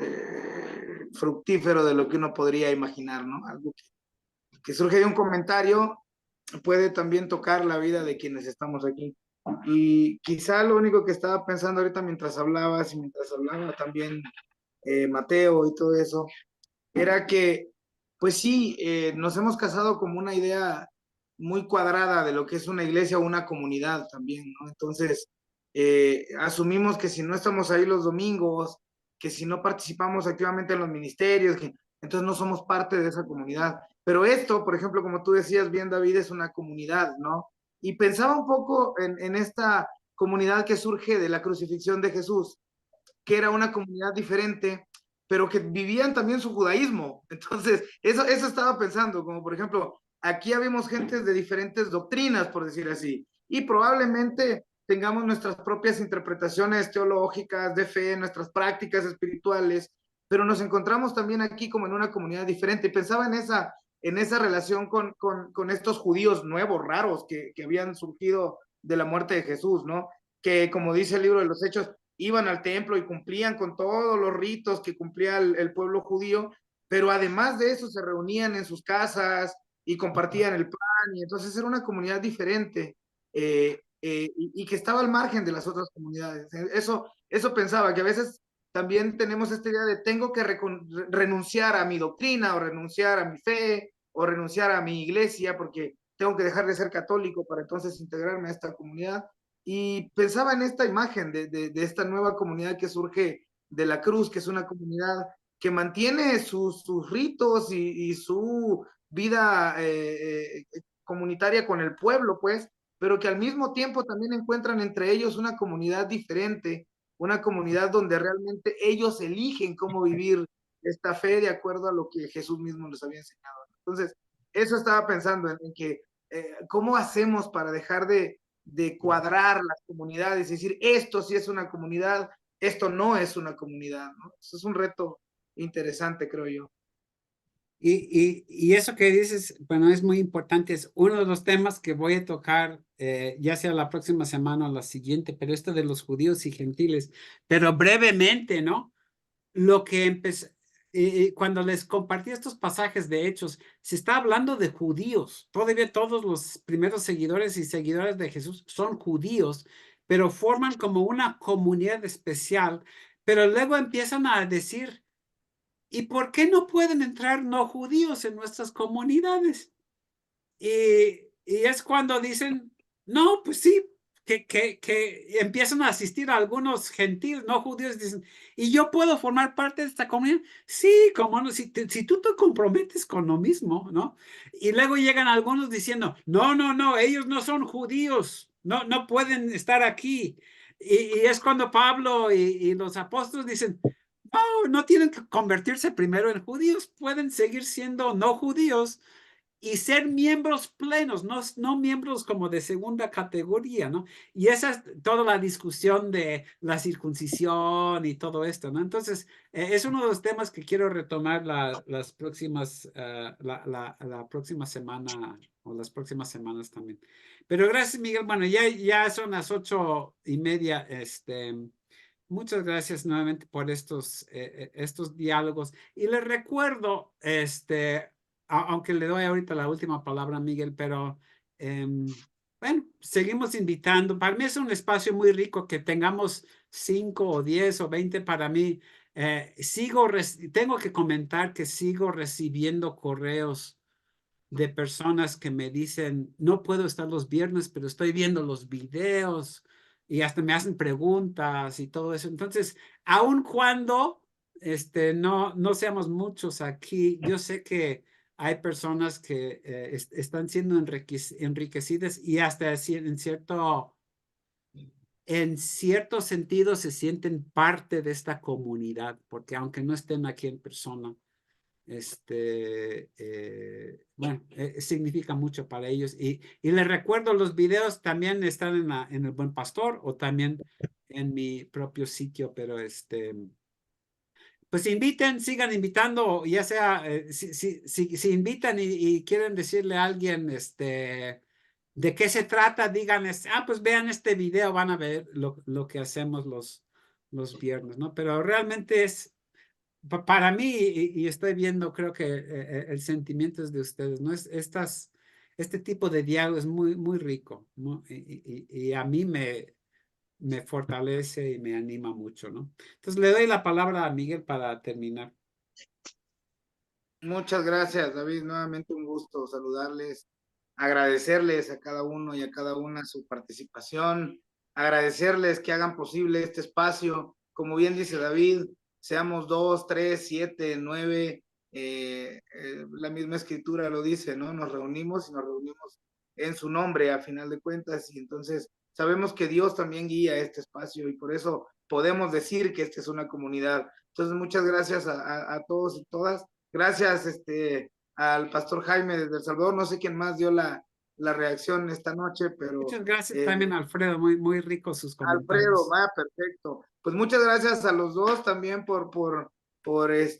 F: fructífero de lo que uno podría imaginar, ¿no? Algo que surge de un comentario puede también tocar la vida de quienes estamos aquí. Y quizá lo único que estaba pensando ahorita mientras hablabas y mientras hablaba también Mateo y todo eso, era que, pues sí, nos hemos casado como una idea muy cuadrada de lo que es una iglesia o una comunidad también, ¿no? Entonces, asumimos que si no estamos ahí los domingos, que si no participamos activamente en los ministerios, entonces no somos parte de esa comunidad. Pero esto, por ejemplo, como tú decías bien, David, es una comunidad, ¿no? Y pensaba un poco en esta comunidad que surge de la crucifixión de Jesús, que era una comunidad diferente, pero que vivían también su judaísmo. Entonces, eso estaba pensando, como por ejemplo, aquí habíamos gentes de diferentes doctrinas, por decir así, y probablemente tengamos nuestras propias interpretaciones teológicas, de fe, nuestras prácticas espirituales, pero nos encontramos también aquí como en una comunidad diferente. Y pensaba en esa relación con estos judíos nuevos, raros, que habían surgido de la muerte de Jesús, ¿no? Que como dice el libro de los Hechos, iban al templo y cumplían con todos los ritos que cumplía el pueblo judío, pero además de eso se reunían en sus casas y compartían el pan, y entonces era una comunidad diferente, y que estaba al margen de las otras comunidades. Eso pensaba, que a veces también tenemos esta idea de tengo que renunciar a mi doctrina, o renunciar a mi fe, o renunciar a mi iglesia, porque tengo que dejar de ser católico para entonces integrarme a esta comunidad. Y pensaba en esta imagen de esta nueva comunidad que surge de la Cruz, que es una comunidad que mantiene sus ritos y su vida comunitaria con el pueblo, pues, pero que al mismo tiempo también encuentran entre ellos una comunidad diferente, una comunidad donde realmente ellos eligen cómo vivir esta fe de acuerdo a lo que Jesús mismo les había enseñado. Entonces, eso estaba pensando en que cómo hacemos para dejar de cuadrar las comunidades, es decir, esto sí es una comunidad, esto no es una comunidad, ¿no? Eso es un reto interesante, creo yo.
A: Y eso que dices, bueno, es muy importante, es uno de los temas que voy a tocar, ya sea la próxima semana o la siguiente, pero esto de los judíos y gentiles, pero brevemente, ¿no? Lo que empezó, cuando les compartí estos pasajes de Hechos, se está hablando de judíos. Todavía todos los primeros seguidores y seguidoras de Jesús son judíos, pero forman como una comunidad especial. Pero luego empiezan a decir, ¿y por qué no pueden entrar no judíos en nuestras comunidades? Y es cuando dicen, no, pues sí, que empiezan a asistir a algunos gentiles, no judíos, dicen, ¿y yo puedo formar parte de esta comunidad? Sí, como no, si tú te comprometes con lo mismo, ¿no? Y luego llegan algunos diciendo, no, ellos no son judíos, no pueden estar aquí. Y es cuando Pablo y los apóstoles dicen, no tienen que convertirse primero en judíos, pueden seguir siendo no judíos y ser miembros plenos, no miembros como de segunda categoría, ¿no? Y esa es toda la discusión de la circuncisión y todo esto, ¿no? Entonces, es uno de los temas que quiero retomar las próximas, la próxima semana o las próximas semanas también. Pero gracias, Miguel. Bueno, ya son las 8:30. Muchas gracias nuevamente por estos diálogos. Y les recuerdo, aunque le doy ahorita la última palabra a Miguel, pero bueno, seguimos invitando. Para mí es un espacio muy rico que tengamos 5 o 10 o 20 para mí. Tengo que comentar que sigo recibiendo correos de personas que me dicen, no puedo estar los viernes, pero estoy viendo los videos y hasta me hacen preguntas y todo eso. Entonces, aun cuando no seamos muchos aquí, yo sé que hay personas que están siendo enriquecidas y hasta en cierto sentido se sienten parte de esta comunidad, porque aunque no estén aquí en persona, bueno, significa mucho para ellos. Y les recuerdo, los videos también están en El Buen Pastor o también en mi propio sitio, pero pues inviten, sigan invitando, ya sea, si invitan y quieren decirle a alguien, de qué se trata, digan, pues vean este video, van a ver lo que hacemos los viernes, ¿no? Pero realmente es, para mí, y estoy viendo, creo que el sentimiento es de ustedes, ¿no? Este tipo de diálogo es muy, muy rico, ¿no? Y a mí me fortalece y me anima mucho, ¿no? Entonces le doy la palabra a Miguel para terminar.
F: Muchas gracias, David. Nuevamente un gusto saludarles, agradecerles a cada uno y a cada una su participación, agradecerles que hagan posible este espacio. Como bien dice David, seamos 2, 3, 7, 9, la misma escritura lo dice, ¿no? Nos reunimos en su nombre a final de cuentas y entonces sabemos que Dios también guía este espacio y por eso podemos decir que esta es una comunidad. Entonces, muchas gracias a todos y todas. Gracias al pastor Jaime desde El Salvador. No sé quién más dio la reacción esta noche, pero
A: Muchas gracias también, Alfredo. Muy, muy ricos sus
F: Alfredo,
A: comentarios.
F: perfecto. Pues muchas gracias a los dos también por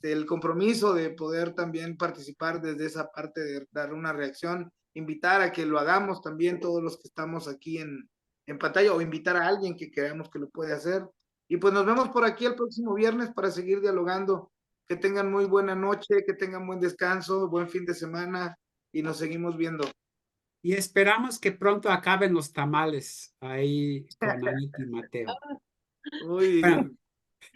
F: el compromiso de poder también participar desde esa parte de dar una reacción, invitar a que lo hagamos también todos los que estamos aquí en pantalla o invitar a alguien que creamos que lo puede hacer. Y pues nos vemos por aquí el próximo viernes para seguir dialogando. Que tengan muy buena noche, que tengan buen descanso, buen fin de semana y nos seguimos viendo.
A: Y esperamos que pronto acaben los tamales ahí con Anita y Mateo.
F: Uy,
A: Bueno,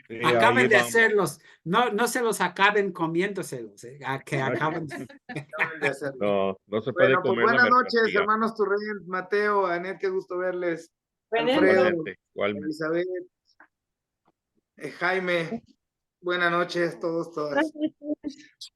C: Sí,
A: acaben
C: ahí
A: de
C: vamos.
A: hacerlos. No se los acaben comiéndoselos, a que acaben.
F: acaben de hacerlo.
C: No, no se puede
F: Bueno, pues
C: comer la
F: buenas noches,
C: mercancía.
F: hermanos Turrent, Mateo, Anet, qué gusto verles.
E: Buenas
F: Alfredo,
C: Igualmente, igualmente.
F: Elizabeth, Jaime, buenas noches, todos, todas.
E: noches.